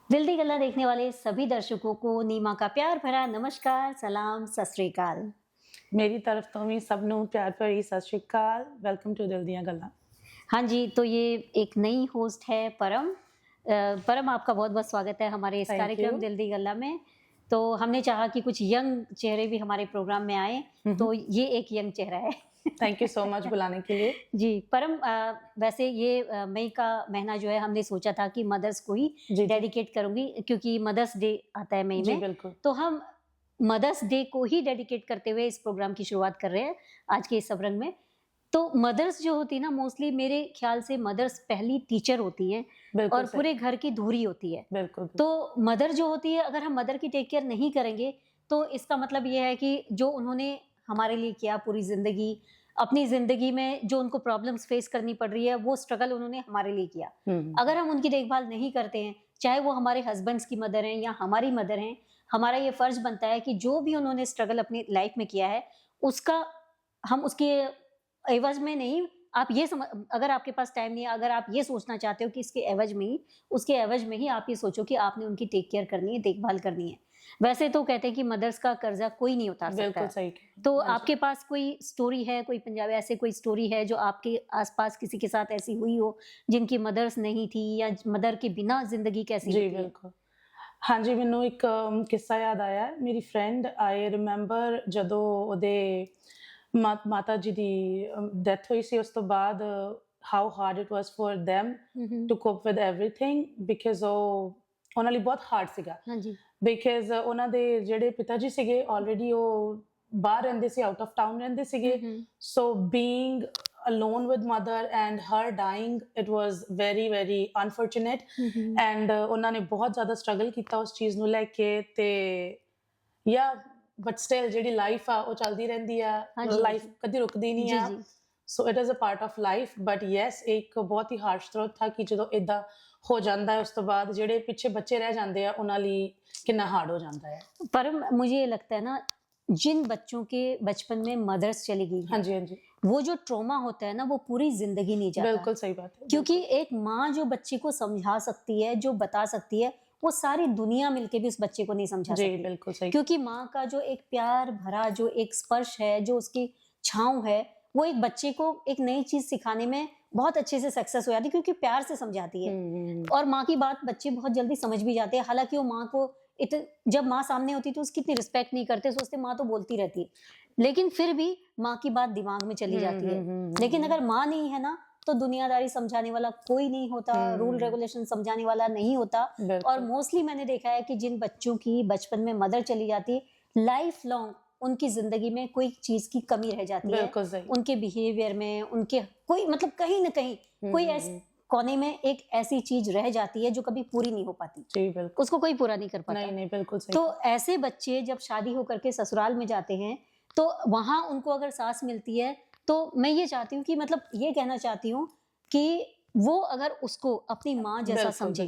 दिल दी गल्ला देखने वाले सभी दर्शकों को नीमा का प्यार भरा नमस्कार, सलाम, सत श्री अकाल। मेरी तरफ तो भी सब नू प्यार भरी सत श्री अकाल। वेलकम टू दिल दियां गल्लां। हाँ जी, तो ये एक नई होस्ट है परम। परम, आपका बहुत बहुत स्वागत है हमारे इस Thank कार्यक्रम you. दिल दी गल्ला में। तो हमने चाहा कि कुछ यंग चेहरे भी हमारे प्रोग्राम में आए, तो ये एक यंग चेहरा है। थैंक यू सो मच बुलाने के लिए। जी परम, वैसे ये मई का महीना जो है हमने सोचा था कि मदर्स को ही जी। डेडिकेट करूंगी, क्योंकि मदर्स डे आता है मई जी में। बिल्कुल। तो हम मदर्स डे को ही डेडिकेट करते हुए इस प्रोग्राम की शुरुआत कर रहे हैं आज के इस सबरंग में। तो मदर्स जो होती है ना, मोस्टली मेरे ख्याल से मदर्स पहली टीचर होती हैं बिल्कुल और सही। पूरे घर की धुरी होती है। बिल्कुल। तो मदर जो होती है, अगर हम मदर की टेक केयर नहीं करेंगे तो इसका मतलब ये है कि जो उन्होंने हमारे लिए किया पूरी जिंदगी, अपनी जिंदगी में जो उनको प्रॉब्लम्स फेस करनी पड़ रही है, वो स्ट्रगल उन्होंने हमारे लिए किया। अगर हम उनकी देखभाल नहीं करते हैं, चाहे वो हमारे हस्बैंड्स की मदर हैं या हमारी मदर हैं, हमारा ये फर्ज बनता है कि जो भी उन्होंने स्ट्रगल अपनी लाइफ में किया है, उसका हम उसके एवज में नहीं, आप ये अगर आपके पास टाइम नहीं है, अगर आप ये सोचना चाहते हो कि इसके एवज में ही, उसके एवज में ही आप ये सोचो कि आपने उनकी टेक केयर करनी है, देखभाल करनी है। वैसे तो कहते हैं कि मदर्स का कर्जा कोई नहीं उतार सकता। बिल्कुल सही। तो आपके पास कोई स्टोरी है, कोई पंजाबी ऐसे कोई स्टोरी है जो आपके आसपास किसी के साथ ऐसी हुई हो, जिनकी मदर्स नहीं थी, या मदर के बिना जिंदगी कैसी जी होती है? बिल्कुल। हाँ जी, मैनू एक किस्सा याद आया है। मेरी फ्रेंड, आई रिमेंबर जदों ओदे माता जी दी डेथ हुई सी, उस तो बाद how hard it was for them to cope with everything, because ਉਹਨਾਂ ਲਈ ਬਹੁਤ ਹਾਰਡ ਸੀਗਾ। हाँ जी। ਬਿਕਾਜ਼ ਉਹਨਾਂ ਦੇ ਜਿਹੜੇ ਪਿਤਾ ਜੀ ਸੀਗੇ ਆਲਰੇਡੀ ਉਹ ਬਾਹਰ ਰਹਿੰਦੇ ਸੀ, ਆਊਟ ਆਫ ਟਾਊਨ ਰਹਿੰਦੇ ਸੀਗੇ। ਸੋ being alone with mother and her dying, it was very very unfortunate and ਉਹਨਾਂ ਨੇ ਬਹੁਤ ਜ਼ਿਆਦਾ ਸਟਰਗਲ ਕੀਤਾ ਉਸ ਚੀਜ਼ ਨੂੰ ਲੈ ਕੇ। ਤੇ ਯਾ ਬਟ ਸਟਿਲ ਜਿਹੜੀ ਲਾਈਫ ਆ ਉਹ ਚੱਲਦੀ ਰਹਿੰਦੀ ਆ, ਲਾਈਫ ਕਦੀ ਰੁਕਦੀ ਨਹੀਂ ਆ। So it is a part of life. But yes, ਇੱਕ ਬਹੁਤ ਹੀ ਹਾਰਸ਼ ਟਰੂਥ ਥਾ ਕਿ ਜਦੋਂ ਇਦਾਂ ਹੋ ਜਾਂਦਾ है, उस तो बाद ਜਿਹੜੇ ਪਿੱਛੇ ਬੱਚੇ ਰਹਿ ਜਾਂਦੇ ਆ ਉਹਨਾਂ ਲਈ कितना हार्ड हो जाता है। पर मुझे ये लगता है ना, जिन बच्चों के बचपन में मदर्स चली गई, हाँ जी हाँ जी, वो जो ट्रॉमा होता है ना, वो पूरी जिंदगी नहीं जाता। बिल्कुल सही बात है। क्योंकि एक माँ जो बच्चे को समझा सकती है, जो बता सकती है, वो सारी दुनिया मिलके भी उस बच्चे को नहीं समझा सकती। बिल्कुल सही। क्योंकि माँ का जो एक प्यार भरा जो एक स्पर्श है, जो उसकी छाँव है, वो एक बच्चे को एक नई चीज सिखाने में बहुत अच्छे से सक्सेस हो जाती है, क्योंकि प्यार से समझाती है। और माँ की बात बच्चे बहुत जल्दी समझ भी जाते हैं। हालांकि वो माँ को जब माँ सामने होती तो उसकी इतनी रिस्पेक्ट नहीं करते, सोचते माँ तो बोलती रहती है, लेकिन फिर भी माँ की बात दिमाग में चली जाती है। लेकिन अगर माँ नहीं है ना, तो दुनियादारी समझाने वाला कोई नहीं होता, रूल रेगुलेशन समझाने वाला नहीं होता। और मोस्टली मैंने देखा है कि जिन बच्चों की बचपन में मदर चली जाती है, लाइफ लॉन्ग उनकी जिंदगी में कोई चीज की कमी रह जाती है, उनके बिहेवियर में, उनके कोई मतलब कहीं ना कहीं कोई ऐसे कोने में एक ऐसी चीज रह जाती है जो कभी पूरी नहीं हो पाती। जी बिल्कुल। उसको कोई पूरा नहीं कर पाता। नहीं बिल्कुल सही। तो ऐसे बच्चे जब शादी होकर के ससुराल में जाते हैं, तो वहां उनको अगर सास मिलती है, तो मैं ये चाहती हूँ कि मतलब ये कहना चाहती हूँ कि वो अगर उसको अपनी माँ जैसा समझे,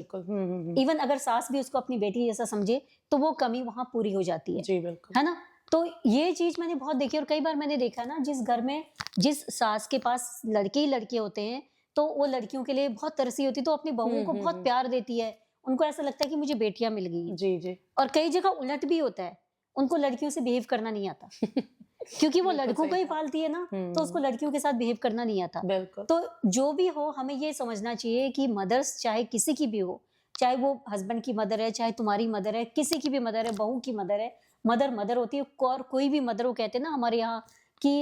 इवन अगर सास भी उसको अपनी बेटी जैसा समझे, तो वो कमी वहां पूरी हो जाती है। जी बिल्कुल। है ना? तो ये चीज मैंने बहुत देखी, और कई बार मैंने देखा ना, जिस घर में जिस सास के पास लड़के ही लड़के होते हैं, तो वो लड़कियों के लिए बहुत तरसी होती है, तो अपनी बहुओं को बहुत प्यार देती है। उनको ऐसा लगता है कि मुझे बेटियां मिल गई हैं। जी जी। और कई जगह उलट भी होता है, उनको लड़कियों से बिहेव करना नहीं आता क्योंकि वो लड़कों को ही पालती है ना, तो उसको लड़कियों के साथ बिहेव करना नहीं आता। तो जो भी हो, हमें ये समझना चाहिए कि मदर्स चाहे किसी की भी हो, चाहे वो हस्बैंड की मदर है, चाहे तुम्हारी मदर है, किसी की भी मदर है, बहू की मदर है, मदर मदर होती है। और कोई भी मदर, वो कहते हैं ना हमारे यहाँ कि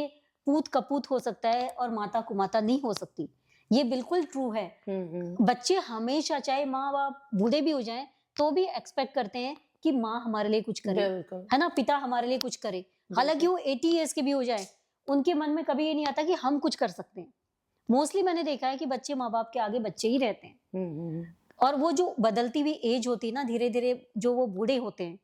पूत कपूत हो सकता है और माता कुमाता नहीं हो सकती। ये बिल्कुल ट्रू है। बच्चे हमेशा, चाहे माँ बाप बूढ़े भी हो जाएं, तो भी एक्सपेक्ट करते हैं कि माँ हमारे लिए कुछ करे, है ना, पिता हमारे लिए कुछ करे। हालांकि वो 80 ईयर्स के भी हो जाए, उनके मन में कभी ये नहीं आता कि हम कुछ कर सकते हैं। मोस्टली मैंने देखा है कि बच्चे माँ बाप के आगे बच्चे ही रहते हैं। और वो जो बदलती हुई एज होती है ना, धीरे धीरे जो वो बूढ़े होते हैं,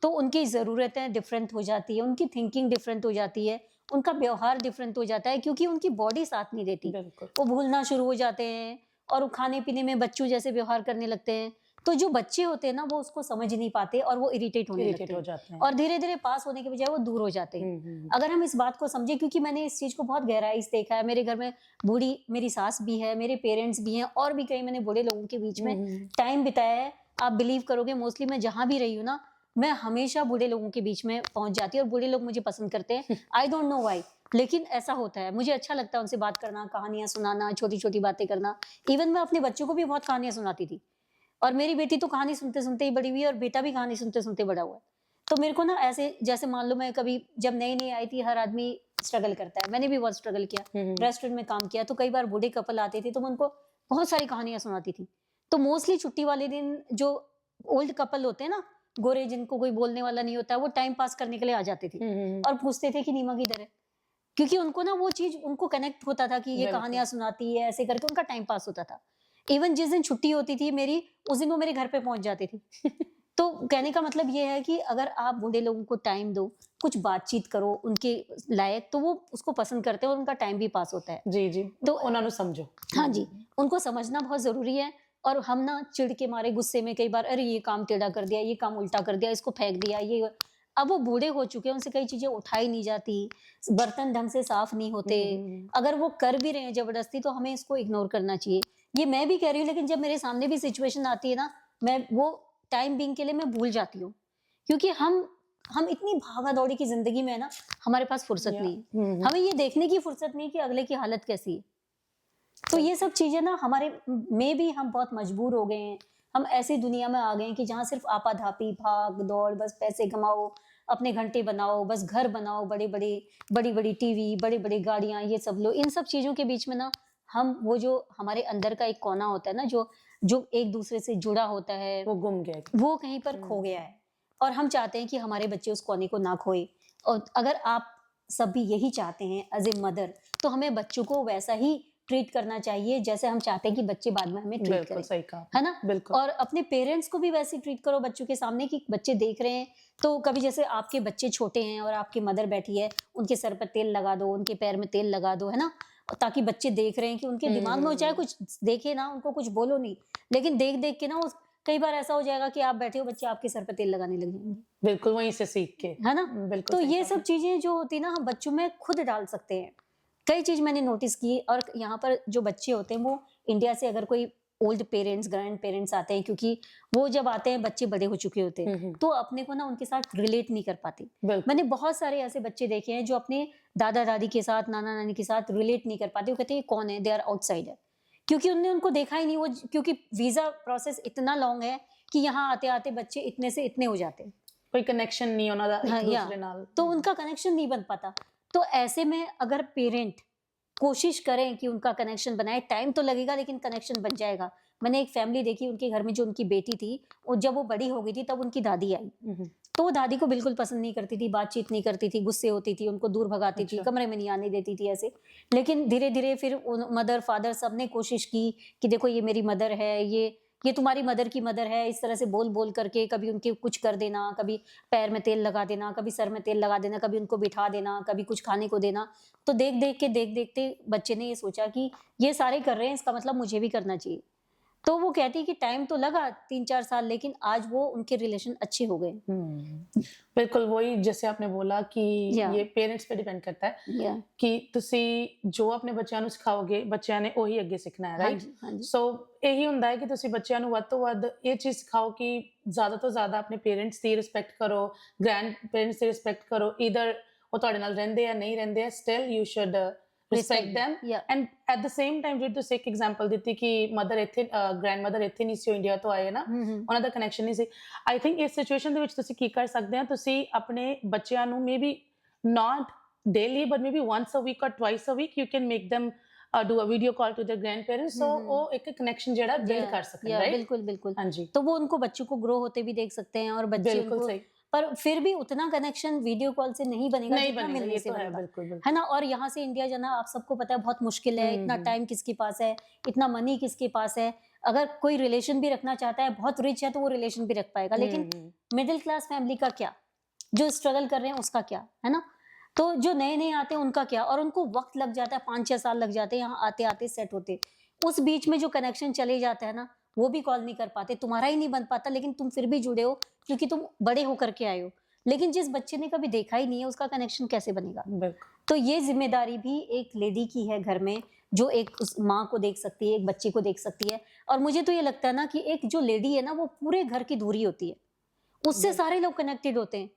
तो उनकी जरूरतें डिफरेंट हो जाती है, उनकी थिंकिंग डिफरेंट हो जाती है, उनका व्यवहार डिफरेंट हो जाता है, क्योंकि उनकी बॉडी साथ नहीं देती। वो भूलना शुरू हो जाते हैं और वो खाने पीने में बच्चों जैसे व्यवहार करने लगते हैं। तो जो बच्चे होते हैं ना, वो उसको समझ नहीं पाते और वो इरिटेट होने लगते हैं और धीरे धीरे पास होने के बजाय वो दूर हो जाते हैं। अगर हम इस बात को समझे, क्योंकि मैंने इस चीज को बहुत गहराई से देखा है। मेरे घर में बूढ़ी मेरी सास भी है, मेरे पेरेंट्स भी हैं, और भी कई मैंने बूढ़े लोगों के बीच में टाइम बिताया है। आप बिलीव करोगे मोस्टली मैं जहां भी रही हूँ ना, मैं हमेशा बूढ़े लोगों के बीच में पहुंच जाती हूँ और बूढ़े लोग मुझे पसंद करते हैं। आई डोंट नो व्हाई, लेकिन ऐसा होता है, मुझे अच्छा लगता है उनसे बात करना, कहानियां सुनाना, छोटी छोटी बातें करना। इवन मैं अपने बच्चों को भी बहुत कहानियां सुनाती थी, और मेरी बेटी तो कहानी सुनते सुनते ही बड़ी हुई है और बेटा भी कहानी सुनते सुनते बड़ा हुआ है। तो मेरे को ना ऐसे, जैसे मान लो मैं कभी जब नई नई आई थी, हर आदमी स्ट्रगल करता है, मैंने भी बहुत स्ट्रगल किया, रेस्टोरेंट में काम किया, तो कई बार बूढ़े कपल आते थे तो मैं उनको बहुत सारी कहानियां सुनाती थी। तो मोस्टली छुट्टी वाले दिन जो ओल्ड कपल होते हैं ना, गोरे, जिनको कोई बोलने वाला नहीं होता, वो टाइम पास करने के लिए आ जाते थे और पूछते थे कि नीमा किधर है, क्योंकि उनको ना वो चीज उनको कनेक्ट होता था कि ये कहानियां सुनाती है, ऐसे करके उनका टाइम पास होता था। इवन जिस दिन छुट्टी होती थी मेरी, उस दिन वो मेरे घर पे पहुंच जाते थे। तो कहने का मतलब ये है कि अगर आप बूढ़े लोगों को टाइम दो, कुछ बातचीत करो उनके लायक, तो वो उसको पसंद करते हैं और उनका टाइम भी पास होता है। जी जी, तो उन्होंने समझो। हाँ जी, उनको समझना बहुत जरूरी है। और हम ना चिढ़ के मारे, गुस्से में कई बार, अरे ये काम टेढ़ा कर दिया, ये काम उल्टा कर दिया, इसको फेंक दिया, ये, अब वो बूढ़े हो चुके हैं, उनसे कई चीजें उठाई नहीं जाती, बर्तन ढंग से साफ नहीं होते। अगर वो कर भी रहे हैं जबरदस्ती, तो हमें इसको इग्नोर करना चाहिए। ये मैं भी कह रही हूँ, लेकिन जब मेरे सामने भी सिचुएशन आती है ना, मैं वो टाइम बीइंग के लिए मैं भूल जाती हूँ, क्योंकि हम इतनी भागा दौड़ी की जिंदगी में है ना, हमारे पास फुर्सत नहीं है। हमें ये देखने की फुर्सत नहीं कि अगले की हालत कैसी है। तो ये सब चीजें ना हमारे में भी, हम बहुत मजबूर हो गए हैं। हम ऐसी दुनिया में आ गए हैं कि जहाँ सिर्फ आपाधापी, भाग दौड़, बस पैसे कमाओ, अपने घंटे बनाओ, बस घर बनाओ, बड़ी बड़ी टीवी, बड़ी बड़ी गाड़ियां, ये सब लो, इन सब चीजों के बीच में ना हम, वो जो हमारे अंदर का एक कोना होता है ना, जो जो एक दूसरे से जुड़ा होता है, वो गुम गया, वो कहीं पर खो गया है। और हम चाहते हैं कि हमारे बच्चे उस कोने को ना खोए। और अगर आप सब भी यही चाहते हैं एज ए मदर, तो हमें बच्चों को वैसा ही ट्रीट करना चाहिए जैसे हम चाहते हैं कि बच्चे बाद में हमें ट्रीट करें। सही कहा, है ना? बिल्कुल। और अपने पेरेंट्स को भी वैसे ट्रीट करो बच्चों के सामने कि बच्चे देख रहे हैं, तो कभी जैसे आपके बच्चे छोटे हैं और आपकी मदर बैठी है, उनके सर पर तेल लगा दो, उनके पैर में तेल लगा दो, है ना? ताकि बच्चे देख रहे हैं कि उनके दिमाग में, चाहे कुछ देखे ना, उनको कुछ बोलो नहीं, लेकिन देख देख के ना, कई बार ऐसा हो जाएगा कि आप बैठे हो, बच्चे आपके सर पर तेल लगाने लग जाएंगे। बिल्कुल, वहीं से सीख के, है ना? बिल्कुल। तो ये सब चीजें जो होती है ना, हम बच्चों में खुद डाल सकते हैं। कई चीज मैंने नोटिस की, और यहाँ पर जो बच्चे होते हैं, वो इंडिया से अगर कोई ओल्ड पेरेंट्स, ग्रैंड पेरेंट्स आते हैं, क्योंकि वो जब आते हैं बच्चे बड़े हो चुके होते हैं, तो अपने को ना उनके साथ रिलेट नहीं कर पाते। मैंने बहुत सारे ऐसे बच्चे देखे हैं जो अपने दादा दादी के साथ, नाना नानी के साथ रिलेट नहीं कर पाते। वो कहते हैं कौन है, दे आर आउटसाइडर, क्योंकि उन्होंने उनको देखा ही नहीं। वो क्योंकि वीजा प्रोसेस इतना लॉन्ग है कि यहाँ आते आते बच्चे इतने से इतने हो जाते हैं, कोई कनेक्शन नहीं होना एक दूसरे नाल, तो उनका कनेक्शन नहीं बन पाता। तो ऐसे में अगर पेरेंट कोशिश करें कि उनका कनेक्शन बनाए, टाइम तो लगेगा लेकिन कनेक्शन बन जाएगा। मैंने एक फैमिली देखी, उनके घर में जो उनकी बेटी थी, और जब वो बड़ी हो गई थी तब उनकी दादी आई, तो वो दादी को बिल्कुल पसंद नहीं करती थी, बातचीत नहीं करती थी, गुस्से होती थी, उनको दूर भगाती थी, कमरे में नहीं आने देती थी ऐसे। लेकिन धीरे धीरे फिर मदर फादर सबने कोशिश की कि देखो ये मेरी मदर है, ये तुम्हारी मदर की मदर है, इस तरह से बोल बोल करके कभी उनके कुछ कर देना, कभी पैर में तेल लगा देना, कभी सर में तेल लगा देना, कभी उनको बिठा देना, कभी कुछ खाने को देना। तो देख देखते बच्चे ने ये सोचा कि ये सारे कर रहे हैं, इसका मतलब मुझे भी करना चाहिए। तो वो कहती कि टाइम तो लगा 3-4 साल, लेकिन आज वो उनके रिलेशन अच्छे हो गए। बिल्कुल, वही जैसे आपने बोला कि ये पेरेंट्स पे डिपेंड करता है कि ਤੁਸੀਂ ਜੋ ਆਪਣੇ ਬੱਚਿਆਂ ਨੂੰ ਸਿਖਾਓਗੇ, ਬੱਚਿਆਂ ਨੇ ਉਹੀ ਅੱਗੇ ਸਿੱਖਣਾ ਹੈ, ਰਾਈਟ? ਸੋ ਇਹੀ ਹੁੰਦਾ ਹੈ ਕਿ ਤੁਸੀਂ ਬੱਚਿਆਂ ਨੂੰ ਵੱਧ ਤੋਂ ਵੱਧ ਇਹ ਚੀਜ਼ ਸਿਖਾਓ ਕਿ ਜ਼ਿਆਦਾ ਤੋਂ ਜ਼ਿਆਦਾ ਆਪਣੇ ਪੇਰੈਂਟਸ ਦੀ ਰਿਸਪੈਕਟ ਕਰੋ, ਗ੍ਰੈਂਡ ਪੇਰੈਂਟਸ ਦੀ ਰਿਸਪੈਕਟ ਕਰੋ। ਈਦਰ ਉਹ ਤੁਹਾਡੇ ਨਾਲ ਰਹਿੰਦੇ ਆ, ਨਹੀਂ ਰਹਿੰਦੇ ਆ, still you should respect them, and at the same time ਜਿਹੜੀ ਤੁਸੀਂ ਇੱਕ ਐਗਜ਼ਾਮਪਲ ਦਿੱਤੀ ਕਿ ਮਦਰ ਇੱਥੇ, ਗ੍ਰੈਂਡਮਦਰ ਇੱਥੇ ਨਹੀਂ ਸੀ, ਇੰਡੀਆ ਤੋਂ ਆਏ ਨਾ, ਉਹਨਾਂ ਦਾ ਕਨੈਕਸ਼ਨ ਨਹੀਂ ਸੀ। ਆਈ ਥਿੰਕ ਇਸ ਸਿਚੁਏਸ਼ਨ ਦੇ ਵਿੱਚ ਤੁਸੀਂ ਕੀ ਕਰ ਸਕਦੇ ਆ, ਤੁਸੀਂ ਆਪਣੇ ਬੱਚਿਆਂ ਨੂੰ maybe not daily but maybe once a week or twice a week you can make them do a video call to their grandparents, so वो एक कनेक्शन ਜਿਹੜਾ बिल्ड कर सकते हैं, राइट? बिल्कुल बिल्कुल। हाँ जी, तो वो उनको बच्चों को ग्रो होते भी देख सकते हैं, और बच्चे बिल्कुल सही। पर फिर भी उतना कनेक्शन वीडियो कॉल से नहीं बनेगा, नहीं जितना बनेगा, मिलने ये से तो है, बनेगा, बिल्कुल है ना? और यहाँ से इंडिया जाना आप सबको पता है बहुत मुश्किल है। इतना टाइम किसके पास है, इतना मनी किसके पास है? अगर कोई रिलेशन भी रखना चाहता है, बहुत रिच है, तो वो रिलेशन भी रख पाएगा, लेकिन मिडिल क्लास फैमिली का क्या, जो स्ट्रगल कर रहे हैं उसका क्या, है ना? तो जो नए नए आते हैं उनका क्या, और उनको वक्त लग जाता है, 5-6 साल लग जाते हैं यहाँ आते आते सेट होते। उस बीच में जो कनेक्शन चले जाता है ना, वो भी कॉल नहीं कर पाते, तुम्हारा ही नहीं बन पाता, लेकिन तुम फिर भी जुड़े हो क्योंकि तुम बड़े होकर के आए हो। लेकिन जिस बच्चे ने कभी देखा ही नहीं है, उसका कनेक्शन कैसे बनेगा? तो ये जिम्मेदारी भी एक लेडी की है घर में, जो एक उस माँ को देख सकती है, एक बच्चे को देख सकती है। और मुझे तो ये लगता है ना कि एक जो लेडी है ना, वो पूरे घर की धुरी होती है, उससे सारे लोग कनेक्टेड होते हैं,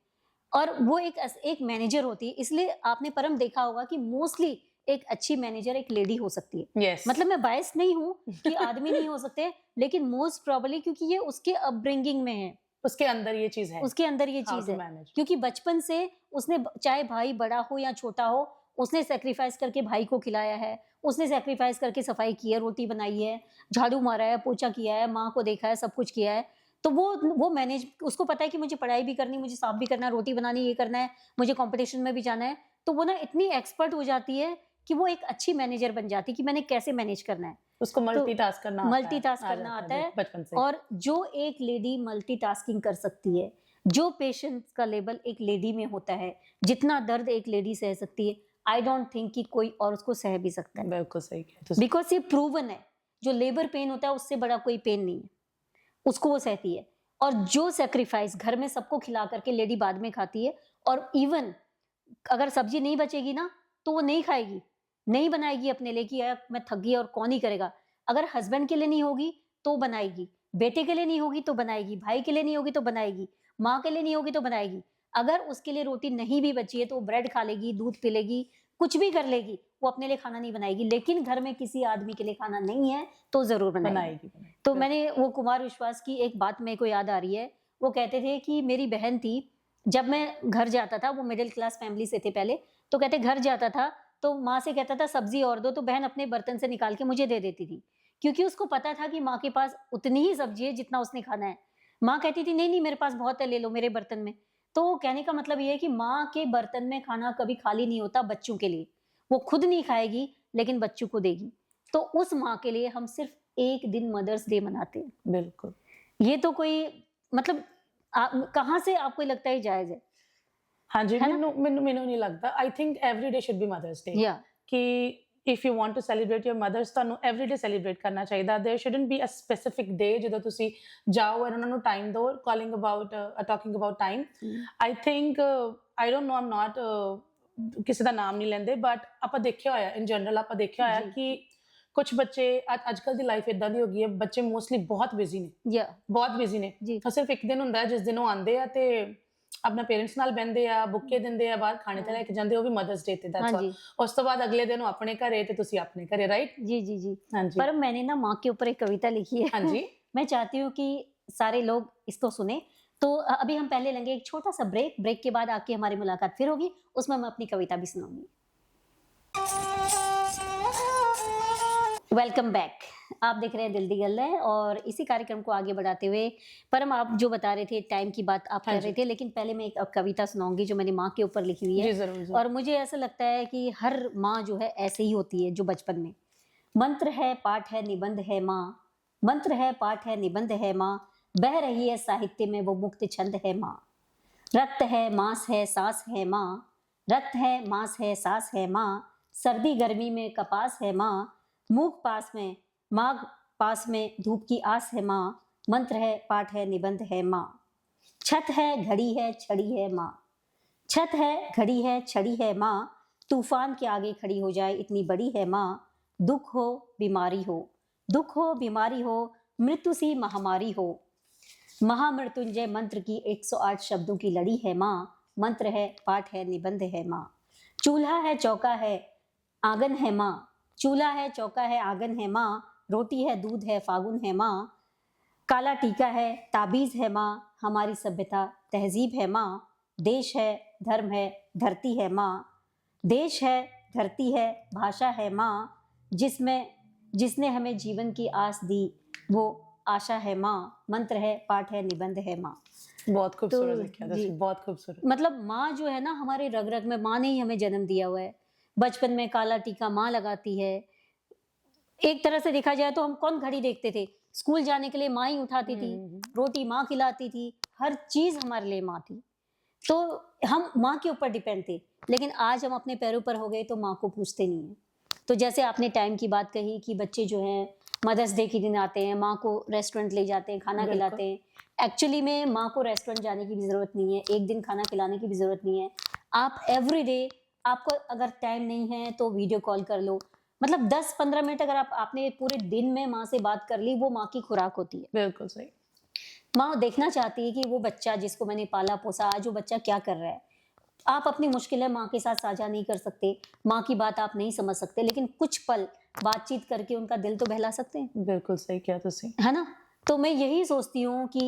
और वो एक मैनेजर होती है। इसलिए आपने परम देखा होगा कि मोस्टली एक अच्छी मैनेजर एक लेडी हो सकती है। yes. मतलब मैं बायस नहीं हूँ कि आदमी नहीं हो सकते, लेकिन मोस्ट प्रोबेबली क्योंकि ये उसके अपब्रिंगिंग में है, उसके अंदर ये चीज है, उसके अंदर ये चीज है, क्योंकि बचपन से उसने, चाहे भाई बड़ा हो या छोटा हो, उसने सेक्रीफाइस करके भाई को खिलाया है, उसने सेक्रीफाइस करके सफाई की है, रोटी बनाई है, झाड़ू मारा है, पोछा किया है, माँ को देखा है, सब कुछ किया है। तो वो मैनेज, उसको पता है कि मुझे पढ़ाई भी करनी, मुझे साफ भी करना है, रोटी बनानी, ये करना है, मुझे कंपटीशन में भी जाना है। तो वो ना इतनी एक्सपर्ट हो जाती है कि वो एक अच्छी मैनेजर बन जाती है कि मैंने कैसे मैनेज करना है। उसको मल्टीटास्क करना आता है बचपन से। और जो एक लेडी मल्टीटास्किंग कर सकती है, जो पेशेंस का लेवल एक लेडी में होता है, जितना दर्द एक लेडी सह सकती है, आई डोंट थिंक कि कोई और उसको सह भी सकता है। बिल्कुल सही है, बिकॉज ये प्रूवन है, जो लेबर पेन होता है उससे बड़ा कोई पेन नहीं है, उसको वो सहती है। और जो सेक्रीफाइस घर में सबको खिला करके लेडी बाद में खाती है, और इवन अगर सब्जी नहीं बचेगी ना तो वो नहीं खाएगी, नहीं बनाएगी अपने लिए कि यार मैं थक गई और कौन ही करेगा। अगर हस्बैंड के लिए नहीं होगी तो बनाएगी, बेटे के लिए नहीं होगी तो बनाएगी, भाई के लिए नहीं होगी तो बनाएगी, माँ के लिए नहीं होगी तो बनाएगी। अगर उसके लिए रोटी नहीं भी बची है तो ब्रेड खा लेगी, दूध पी लेगी, कुछ भी कर लेगी, वो अपने लिए खाना नहीं बनाएगी। लेकिन घर में किसी आदमी के लिए खाना नहीं है तो जरूर बनाएगी। तो मैंने वो कुमार विश्वास की एक बात मेरे को याद आ रही है, वो कहते थे कि मेरी बहन थी, जब मैं घर जाता था, वो मिडिल क्लास फैमिली से थे पहले, तो कहते घर जाता था तो माँ से कहता था सब्जी और दो, तो बहन अपने बर्तन से निकाल के मुझे दे देती थी, क्योंकि उसको पता था कि माँ के पास उतनी ही सब्जी है जितना उसने खाना है। माँ कहती थी नहीं नहीं मेरे पास बहुत है, ले लो मेरे बर्तन में। तो कहने का मतलब ये है कि माँ के बर्तन में खाना कभी खाली नहीं होता बच्चों के लिए, वो खुद नहीं खाएगी लेकिन बच्चों को देगी। तो उस माँ के लिए हम सिर्फ एक दिन मदर्स डे मनाते हैं। बिल्कुल, ये तो कोई मतलब कहाँ से आपको लगता है जायज है? हाँ जी, मैनू नहीं लगता। I think every day should be mother's day, कि if you want to celebrate your mothers, ਤੁਹਾਨੂੰ every day celebrate ਕਰਨਾ ਚਾਹੀਦਾ। there shouldn't be a specific day ਜਦੋਂ ਤੁਸੀਂ ਜਾਓ और ਉਹਨਾਂ ਨੂੰ time ਦਿਓ। calling about talking about time, I think I don't know, I'm not ਕਿਸੇ ਦਾ ਨਾਮ ਨਹੀਂ ਲੈਂਦੇ, ਬਟ ਆਪਾਂ ਦੇਖਿਆ ਹੋਇਆ in general, ਆਪਾਂ ਦੇਖਿਆ ਹੋਇਆ ਕਿ ਕੁਝ ਬੱਚੇ ਅੱਜ ਕੱਲ ਦੀ ਲਾਈਫ ਇਦਾਂ ਦੀ ਹੋ ਗਈ ਹੈ, ਬੱਚੇ ਮੋਸਟਲੀ ਬਹੁਤ ਬਿਜ਼ੀ ਨੇ, ਬਹੁਤ ਬਿਜ਼ੀ ਨੇ। ਸਿਰਫ ਇੱਕ ਦਿਨ ਹੁੰਦਾ ਜਿਸ ਦਿਨ ਉਹ ਆਉਂਦੇ ਆ ਤੇ अपने पेरेंट्स नाल बहंदे आ, बुके दिंदे आ, बाहर खाने ते लेके जांदे, वो भी मदर्स डे ते। That's all. उस तो बाद अगले दिन अपने घरे ते तुसी अपने घरे, राइट? जी जी जी, हाँ जी। पर मैंने ना माँ के ऊपर एक कविता लिखी है। हाँ जी। मैं चाहती हूँ कि सारे लोग इसको सुने। तो अभी हम पहले लेंगे एक छोटा सा ब्रेक, ब्रेक के बाद आके हमारी मुलाकात फिर होगी, उसमें मैं अपनी कविता भी सुनाऊंगी। वेलकम बैक, आप देख रहे हैं दिल दी गल है, और इसी कार्यक्रम को आगे बढ़ाते हुए परम आप जो बता रहे थे टाइम की बात आप कर रहे थे, लेकिन पहले मैं एक कविता सुनाऊंगी जो मैंने माँ के ऊपर लिखी हुई है। जरूर। और मुझे ऐसा लगता है कि हर माँ जो है ऐसे ही होती है, जो बचपन में मंत्र है पाठ है निबंध है माँ, मंत्र है पाठ है निबंध है माँ, बह रही है साहित्य में वो मुक्त छंद है माँ, रक्त है मांस है सांस है माँ, रक्त है मांस है सांस है माँ, सर्दी गर्मी में कपास है माँ, मूक पास में माघ पास में धूप की आस है माँ, मंत्र है पाठ है निबंध है माँ, छत है घड़ी है छड़ी है माँ, छत है घड़ी है छड़ी है माँ, तूफान के आगे खड़ी हो जाए इतनी बड़ी है माँ, दुख हो बीमारी हो, दुख हो बीमारी हो, मृत्यु सी महामारी हो, महामृत्युंजय मंत्र की 108 शब्दों की लड़ी है माँ, मंत्र है पाठ है निबंध है माँ, चूल्हा है चौका है आंगन है माँ, चूल्हा है चौका है आंगन है माँ, रोटी है दूध है फागुन है माँ, काला टीका है ताबीज है माँ, हमारी सभ्यता तहजीब है माँ, देश है धर्म है धरती है माँ, देश है धरती है भाषा है माँ, जिसने हमें जीवन की आस दी वो आशा है माँ, मंत्र है पाठ है निबंध है माँ। बहुत खूबसूरत लिखा है, बहुत खूबसूरत। मतलब माँ जो है ना हमारे रग रग में, माँ ने ही हमें जन्म दिया हुआ है। बचपन में काला टीका माँ लगाती है। एक तरह से देखा जाए तो हम कौन घड़ी देखते थे, स्कूल जाने के लिए माँ ही उठाती थी, रोटी माँ खिलाती थी, हर चीज हमारे लिए माँ थी। तो हम माँ के ऊपर डिपेंड थे। लेकिन आज हम अपने पैरों पर हो गए तो माँ को पूछते नहीं है। तो जैसे आपने टाइम की बात कही कि बच्चे जो हैं मदर्स डे के दिन आते हैं, माँ को रेस्टोरेंट ले जाते हैं, खाना खिलाते हैं। एक्चुअली में माँ को रेस्टोरेंट जाने की भी जरूरत नहीं है, एक दिन खाना खिलाने की भी जरूरत नहीं है। आप एवरी डे, आपको अगर टाइम नहीं है तो वीडियो कॉल कर लो, मतलब 10-15 मिनट अगर आपने पूरे दिन में माँ से बात कर ली, वो माँ की खुराक होती है। बिल्कुल सही। माँ देखना चाहती है कि वो बच्चा जिसको मैंने पाला पोसा, आज वो बच्चा क्या कर रहा है। आप अपनी मुश्किलें माँ के साथ साझा नहीं कर सकते, माँ की बात आप नहीं समझ सकते, लेकिन कुछ पल बातचीत करके उनका दिल तो बहला सकते हैं। बिल्कुल सही किया तुसी, है ना? तो मैं यही सोचती हूँ कि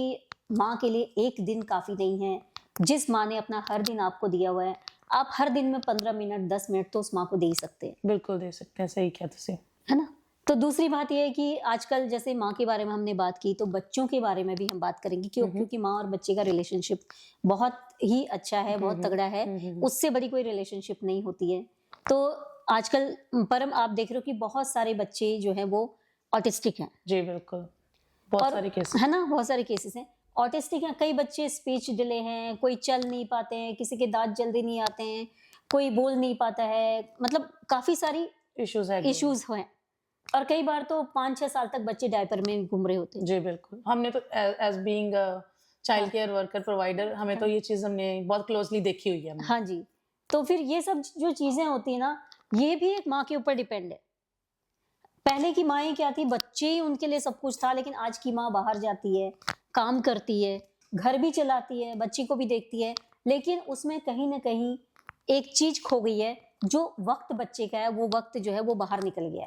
माँ के लिए एक दिन काफ़ी नहीं है। जिस माँ ने अपना हर दिन आपको दिया हुआ है, आप हर दिन में 15 मिनट, 10 मिनट तो उस माँ को दे ही सकते हैं। बिल्कुल दे सकते हैं, सही किया तुसी। है ना? तो दूसरी बात ये है कि आजकल जैसे माँ के बारे में हमने बात की, तो बच्चों के बारे में भी हम बात करेंगे क्योंकि माँ और बच्चे का रिलेशनशिप बहुत ही अच्छा है, बहुत तगड़ा है। उससे बड़ी कोई रिलेशनशिप नहीं होती है। तो आजकल परम आप देख रहे हो कि बहुत सारे बच्चे जो हैं वो ऑटिस्टिक हैं। जी बिल्कुल, बहुत सारे केसेस, है ना? बहुत सारे केसेस हैं। ऑटिस्टिक हैं, कई बच्चे स्पीच डिले हैं, कोई चल नहीं पाते हैं, किसी के दाँत जल्दी नहीं आते हैं, कोई बोल नहीं पाता है, मतलब काफ़ी सारी इश्यूज़ हैं। और कई बार तो 5-6 साल तक बच्चे डायपर में घूम रहे होते हैं। जी बिल्कुल, हमने तो as being a child care worker provider हमें तो ये चीज़ हमने बहुत क्लोजली देखी हुई है हमने। हाँ जी, तो फिर ये सब जो चीज़ें होती हैं ना, ये भी एक माँ के ऊपर डिपेंड है। पहले की माँएँ क्या थी, बच्चे ही उनके लिए सब कुछ था, लेकिन आज की माँ बाहर जाती है, काम करती है, घर भी चलाती है, बच्ची को भी देखती है, लेकिन उसमें कहीं न कहीं एक चीज़ खो गई है, जो वक़्त बच्चे का है, वो वक़्त जो है वो बाहर निकल गया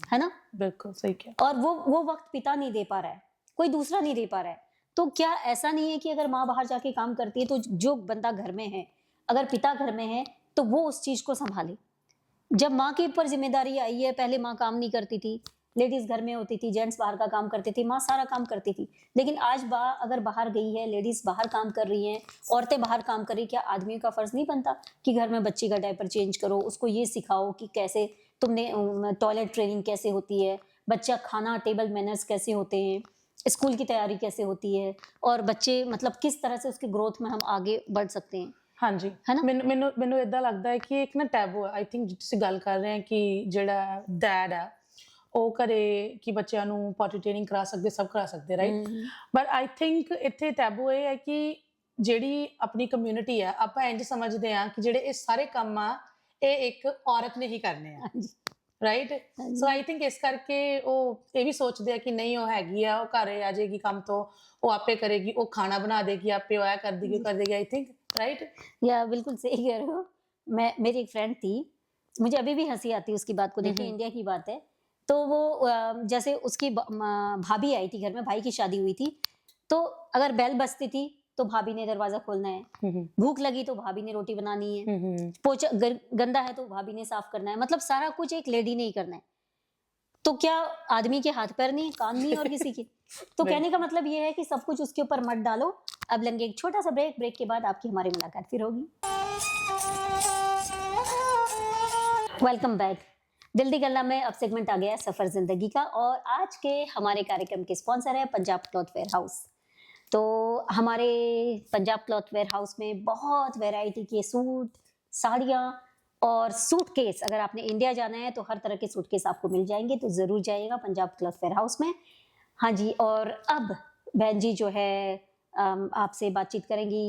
है ना? बिल्कुल सही किया। और वो वक़्त पिता नहीं दे पा रहा है, कोई दूसरा नहीं दे पा रहा है। तो क्या ऐसा नहीं है कि अगर माँ बाहर जाके काम करती है, तो जो बंदा घर में है, अगर पिता घर में है, तो वो उस चीज़ को सँभाले। जब माँ के ऊपर ज़िम्मेदारी आई है, पहले माँ काम नहीं करती थी, लेडीज़ घर में होती थी, जेंट्स बाहर का काम करते थे, माँ सारा काम करती थी। लेकिन आज अगर बाहर गई है, लेडीज़ बाहर काम कर रही हैं, औरतें बाहर काम कर रही हैं, क्या आदमियों का फ़र्ज़ नहीं बनता कि घर में बच्ची का डायपर चेंज करो, उसको ये सिखाओ कि कैसे तुमने टॉयलेट ट्रेनिंग कैसे होती है, बच्चा खाना टेबल मैनर्स कैसे होते हैं, स्कूल की तैयारी कैसे होती है और बच्चे मतलब किस तरह से उसके ग्रोथ में हम आगे बढ़ सकते हैं। हाँ जी, है ना? ਮੈਨੂੰ ਇਦਾਂ ਲੱਗਦਾ ਹੈ ਕਿ ਇੱਕ ਨਾ ਟੈਬੂ ਹੈ। ਆਈ ਥਿੰਕ ਤੁਸੀਂ ਗੱਲ ਕਰ ਰਹੇ ਹੋ ਕਿ ਜਿਹੜਾ ਡੈਡ ਹੈ ਉਹ ਘਰੇ ਕਿ ਬੱਚਿਆਂ ਨੂੰ ਪੋਟੀ ਟ੍ਰੇਨਿੰਗ ਕਰਾ ਸਕਦੇ, ਸਭ ਕਰਾ ਸਕਦੇ, ਰਾਈਟ? ਬਟ ਆਈ ਥਿੰਕ ਇੱਥੇ ਟੈਬੂ ਇਹ ਹੈ ਕਿ ਜਿਹੜੀ ਆਪਣੀ ਕਮਿਊਨਿਟੀ ਹੈ, ਆਪਾਂ ਇੰਜ ਸਮਝਦੇ ਹਾਂ ਕਿ ਜਿਹੜੇ ਇਹ ਸਾਰੇ ਕੰਮ ਆ ਇਹ ਇੱਕ ਔਰਤ ਨੇ ਹੀ ਕਰਨੇ ਆ, ਰਾਈਟ? ਸੋ ਆਈ ਥਿੰਕ ਇਸ ਕਰਕੇ ਉਹ ਇਹ ਵੀ ਸੋਚਦੇ ਆ ਕਿ ਨਹੀਂ ਉਹ ਹੈਗੀ ਆ, ਉਹ ਘਰੇ ਆ ਜਾਏਗੀ ਕੰਮ ਤੋਂ, ਉਹ ਆਪੇ ਕਰੇਗੀ, ਉਹ ਖਾਣਾ ਬਣਾ ਦੇਗੀ ਆਪੇ, ਉਹ ਕਰ देगी। I think right? या बिल्कुल सही कह रहे हो। मेरी एक फ्रेंड थी, मुझे अभी भी हंसी आती है उसकी बात को देखिए, इंडिया की बात है। तो वो जैसे उसकी भाभी आई थी घर में, भाई की शादी हुई थी, तो अगर बेल बजती थी तो भाभी ने दरवाजा खोलना है, भूख लगी तो भाभी ने रोटी बनानी है, पोछा गंदा है तो भाभी ने साफ करना है, मतलब सारा कुछ एक लेडी ने ही करना है। तो क्या आदमी के हाथ पैर नहीं, कान नहीं और किसी के? तो कहने का मतलब ये है कि सब कुछ उसके ऊपर मत डालो। अब लेंगे एक छोटा सा ब्रेक के बाद आपकी हमारी मुलाकात फिर होगी। Welcome back. दिल दी गल्ला में अब सेगमेंट आ गया सफर जिंदगी का, और आज के हमारे कार्यक्रम के स्पॉन्सर है पंजाब क्लॉथ वेयर हाउस। तो हमारे पंजाब क्लॉथ वेयर हाउस में बहुत वैरायटी के सूट, साड़ियाँ और सूटकेस, अगर आपने इंडिया जाना है तो हर तरह के सूटकेस आपको मिल जाएंगे, तो जरूर जाइएगा पंजाब क्लॉथ वेयर हाउस में। हाँ जी, और अब बहन जी जो है आपसे बातचीत करेंगी,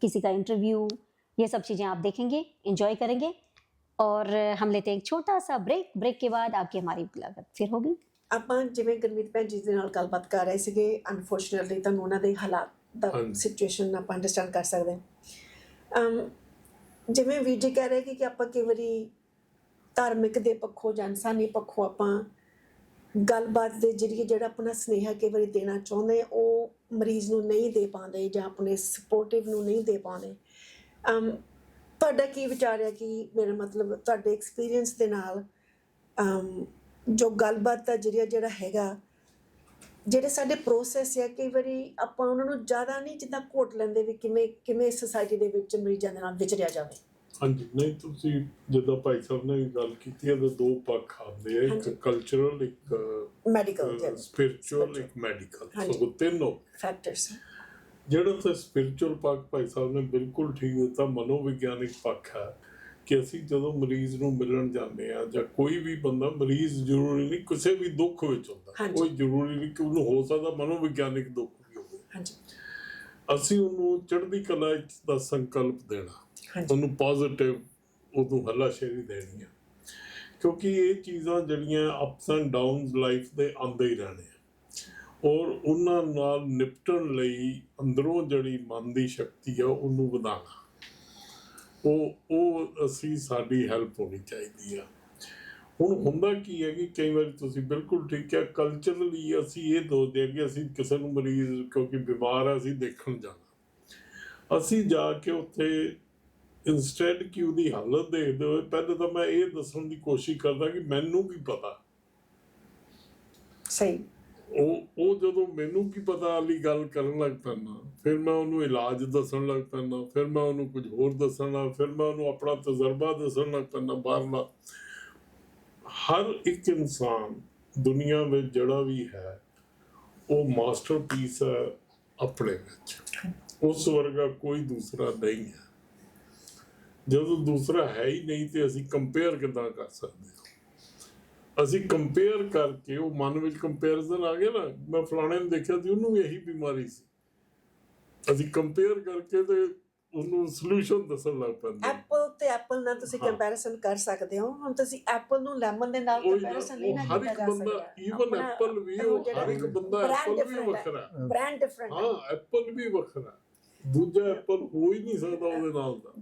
किसी का इंटरव्यू, ये सब चीज़ें आप देखेंगे, एंजॉय करेंगे, और हम लेते हैं एक छोटा सा ब्रेक के बाद आपकी हमारी मुलाकात फिर होगी। ਆਪਾਂ ਜਿਵੇਂ ਗੁਰਮੀਤ ਭੈਣ ਜੀ ਦੇ ਨਾਲ ਗੱਲਬਾਤ ਕਰ ਰਹੇ ਸੀਗੇ, ਅਨਫੋਰਚੂਨੇਟਲੀ ਤੁਹਾਨੂੰ ਉਹਨਾਂ ਦੇ ਹਾਲਾਤ ਦਾ ਸਿਚੁਏਸ਼ਨ ਆਪਾਂ ਅੰਡਰਸਟੈਂਡ ਕਰ ਸਕਦੇ ਹਾਂ। ਜਿਵੇਂ ਵੀਰ ਜੀ ਕਹਿ ਰਹੇ ਕਿ ਆਪਾਂ ਕਈ ਵਾਰੀ ਧਾਰਮਿਕ ਦੇ ਪੱਖੋਂ ਜਾਂ ਇਨਸਾਨੀ ਪੱਖੋਂ ਆਪਾਂ ਗੱਲਬਾਤ ਦੇ ਜਰੀਏ ਜਿਹੜਾ ਆਪਣਾ ਸੁਨੇਹਾ ਕਈ ਵਾਰੀ ਦੇਣਾ ਚਾਹੁੰਦੇ ਉਹ ਮਰੀਜ਼ ਨੂੰ ਨਹੀਂ ਦੇ ਪਾਉਂਦੇ ਜਾਂ ਆਪਣੇ ਸਪੋਰਟਿਵ ਨੂੰ ਨਹੀਂ ਦੇ ਪਾਉਂਦੇ। ਤੁਹਾਡਾ ਕੀ ਵਿਚਾਰ ਹੈ ਕਿ ਮੇਰਾ ਮਤਲਬ ਤੁਹਾਡੇ ਐਕਸਪੀਰੀਅੰਸ ਦੇ ਨਾਲ ਜੋ ਗੱਲਬਾਤ ਦਾ ਜਰੀਆ ਜਿਹੜਾ ਹੈਗਾ, ਜਿਹੜੇ ਸਾਡੇ ਪ੍ਰੋਸੈਸ ਹੈ, ਕਈ ਵਾਰੀ ਆਪਾਂ ਉਹਨਾਂ ਨੂੰ ਜ਼ਿਆਦਾ ਨਹੀਂ ਜਿੱਦਾਂ ਘੋਟ ਲੈਂਦੇ ਵੀ ਕਿਵੇਂ ਸੋਸਾਇਟੀ ਦੇ ਵਿੱਚ ਮਰੀਜ਼ਾਂ ਦੇ ਨਾਲ ਵਿਚਰਿਆ ਜਾਵੇ। ਹਾਂਜੀ, ਨਹੀਂ ਤੁਸੀਂ ਜਿੱਦਾਂ ਭਾਈ ਸਾਹਿਬ ਨੇ ਗੱਲ ਕੀਤੀ ਹੈ, ਤਾਂ ਦੋ ਪੱਖ ਆਉਂਦੇ ਆ, ਇੱਕ ਕਲਚਰਲ, ਇੱਕ ਮੈਡੀਕਲ, ਸਪਿਰਿਚੁਅਲ, ਇੱਕ ਮੈਡੀਕਲ, ਸੋ ਤਿੰਨੋਂ ਫੈਕਟਰਸ। ਜਿਹੜਾ ਤਾਂ ਸਪਿਰਿਚੁਅਲ ਪੱਖ ਭਾਈ ਸਾਹਿਬ ਨੇ ਬਿਲਕੁਲ ਠੀਕ ਦਿੱਤਾ, ਮਨੋਵਿਗਿਆਨਿਕ ਪੱਖ ਹੈ ਕਿ ਅਸੀਂ ਜਦੋਂ ਮਰੀਜ਼ ਨੂੰ ਮਿਲਣ ਜਾਂਦੇ ਹਾਂ, ਜਾਂ ਕੋਈ ਵੀ ਬੰਦਾ, ਮਰੀਜ਼ ਜ਼ਰੂਰੀ ਨਹੀਂ ਕਿਸੇ ਵੀ ਦੁੱਖ ਵਿੱਚ ਹੁੰਦਾ, ਕੋਈ ਜ਼ਰੂਰੀ ਨਹੀਂ ਕਿ ਉਹਨੂੰ ਹੋ ਸਕਦਾ ਮਨੋਵਿਗਿਆਨਿਕ ਦੁੱਖ ਵੀ ਹੋਵੇ, ਅਸੀਂ ਉਹਨੂੰ ਚੜ੍ਹਦੀ ਕਲਾ ਦਾ ਸੰਕਲਪ ਦੇਣਾ, ਉਹਨੂੰ ਪੋਜ਼ਿਟਿਵ, ਉਹਨੂੰ ਹੱਲਾਸ਼ੇਰੀ ਦੇਣੀ ਹੈ ਕਿਉਂਕਿ ਇਹ ਚੀਜ਼ਾਂ ਜਿਹੜੀਆਂ ਅਪਸ ਐਂਡ ਡਾਊਨਸ ਲਾਈਫ ਦੇ ਆਉਂਦੇ ਹੀ ਰਹਿਣੇ ਆ, ਔਰ ਉਹਨਾਂ ਨਾਲ ਨਿਪਟਣ ਲਈ ਅੰਦਰੋਂ ਜਿਹੜੀ ਮਨ ਦੀ ਸ਼ਕਤੀ ਆ ਉਹਨੂੰ ਵਧਾਉਣਾ, ਉਹ ਅਸੀਂ ਸਾਡੀ ਹੈਲਪ ਹੋਣੀ ਚਾਹੀਦੀ ਆ। ਹੁਣ ਹੁੰਦਾ ਕੀ ਹੈ ਕਿ ਕਈ ਵਾਰੀ ਤੁਸੀਂ ਬਿਲਕੁਲ ਠੀਕ ਹੈ, ਕਲਚਰਲੀ ਅਸੀਂ ਇਹ ਸੋਚਦੇ ਹਾਂ ਕਿ ਅਸੀਂ ਕਿਸੇ ਨੂੰ ਮਰੀਜ਼ ਕਿਉਂਕਿ ਬਿਮਾਰ ਆ ਅਸੀਂ ਦੇਖਣ ਜਾਣਾ, ਅਸੀਂ ਜਾ ਕੇ ਉੱਥੇ ਇੰਸਟੈਡ ਕਿ ਉਹਦੀ ਹਾਲਤ ਦੇਖਦੇ ਹੋਏ ਪਹਿਲੇ ਤਾਂ ਮੈਂ ਇਹ ਦੱਸਣ ਦੀ ਕੋਸ਼ਿਸ਼ ਕਰਦਾ ਕਿ ਮੈਨੂੰ ਕੀ ਪਤਾ। ਸਹੀ। ਉਹ ਜਦੋਂ ਮੈਨੂੰ ਕੀ ਪਤਾ ਵਾਲੀ ਗੱਲ ਕਰਨ ਲੱਗ ਪੈਂਦਾ, ਫਿਰ ਮੈਂ ਉਹਨੂੰ ਇਲਾਜ ਦੱਸਣ ਲੱਗ ਪੈਂਦਾ, ਫਿਰ ਮੈਂ ਉਹਨੂੰ ਕੁਝ ਹੋਰ ਦੱਸਣਾ, ਫਿਰ ਮੈਂ ਉਹਨੂੰ ਆਪਣਾ ਤਜਰਬਾ ਦੱਸਣ ਲੱਗ ਪੈਂਦਾ ਬਾਹਰਲਾ। ਹਰ ਇੱਕ ਇਨਸਾਨ ਦੁਨੀਆ ਵਿੱਚ ਜਿਹੜਾ ਵੀ ਹੈ ਉਹ ਮਾਸਟਰਪੀਸ ਹੈ ਆਪਣੇ ਵਿੱਚ, ਉਸ ਵਰਗਾ ਕੋਈ ਦੂਸਰਾ ਨਹੀਂ ਹੈ। ਜਦੋਂ ਦੂਸਰਾ ਹੈ ਹੀ ਨਹੀਂ ਤੇ ਅਸੀਂ ਕੰਪੇਅਰ ਕਿੱਦਾਂ ਕਰ ਸਕਦੇ ਹਾਂ? ਅਸੀਂ ਕੰਪੇਅਰ ਕਰਕੇ ਉਹ ਮਨ ਵਿੱਚ ਕੰਪੈਰੀਜ਼ਨ ਆ ਗਿਆ ਨਾ, ਮੈਂ ਫਲਾਣੇ ਨੂੰ ਦੇਖਿਆ ਸੀ ਉਹਨੂੰ ਵੀ ਇਹੀ ਬਿਮਾਰੀ ਸੀ, ਅਸੀਂ ਕੰਪੇਅਰ ਕਰਕੇ ਤੇ ਉਹਨੂੰ ਸੋਲੂਸ਼ਨ ਦੱਸਣ ਲੱਗ ਪੈਂਦੇ। ਐਪਲ ਤੇ ਐਪਲ ਨਾਲ ਤੁਸੀਂ ਕੰਪੈਰੀਜ਼ਨ ਕਰ ਸਕਦੇ ਹੋ, ਹੁਣ ਤੁਸੀਂ ਐਪਲ ਨੂੰ ਲੈਮਨ ਦੇ ਨਾਲ ਕੰਪੈਰੀਜ਼ਨ ਨਹੀਂ ਨਾ ਕੀਤਾ ਜਾ ਸਕਦਾ। ਈਵਨ ਐਪਲ ਵੀ ਹਰ ਇੱਕ ਬੰਦਾ ਐਪਲ ਵੀ ਵੱਖਰਾ, ਬ੍ਰਾਂਡ ਡਿਫਰੈਂਟ, ਹਾਂ ਐਪਲ ਵੀ ਵੱਖਰਾ, ਦੂਜਾ ਐਪਲ ਹੋ ਹੀ ਨਹੀਂ ਸਕਦਾ ਉਹਦੇ ਨਾਲ ਦਾ।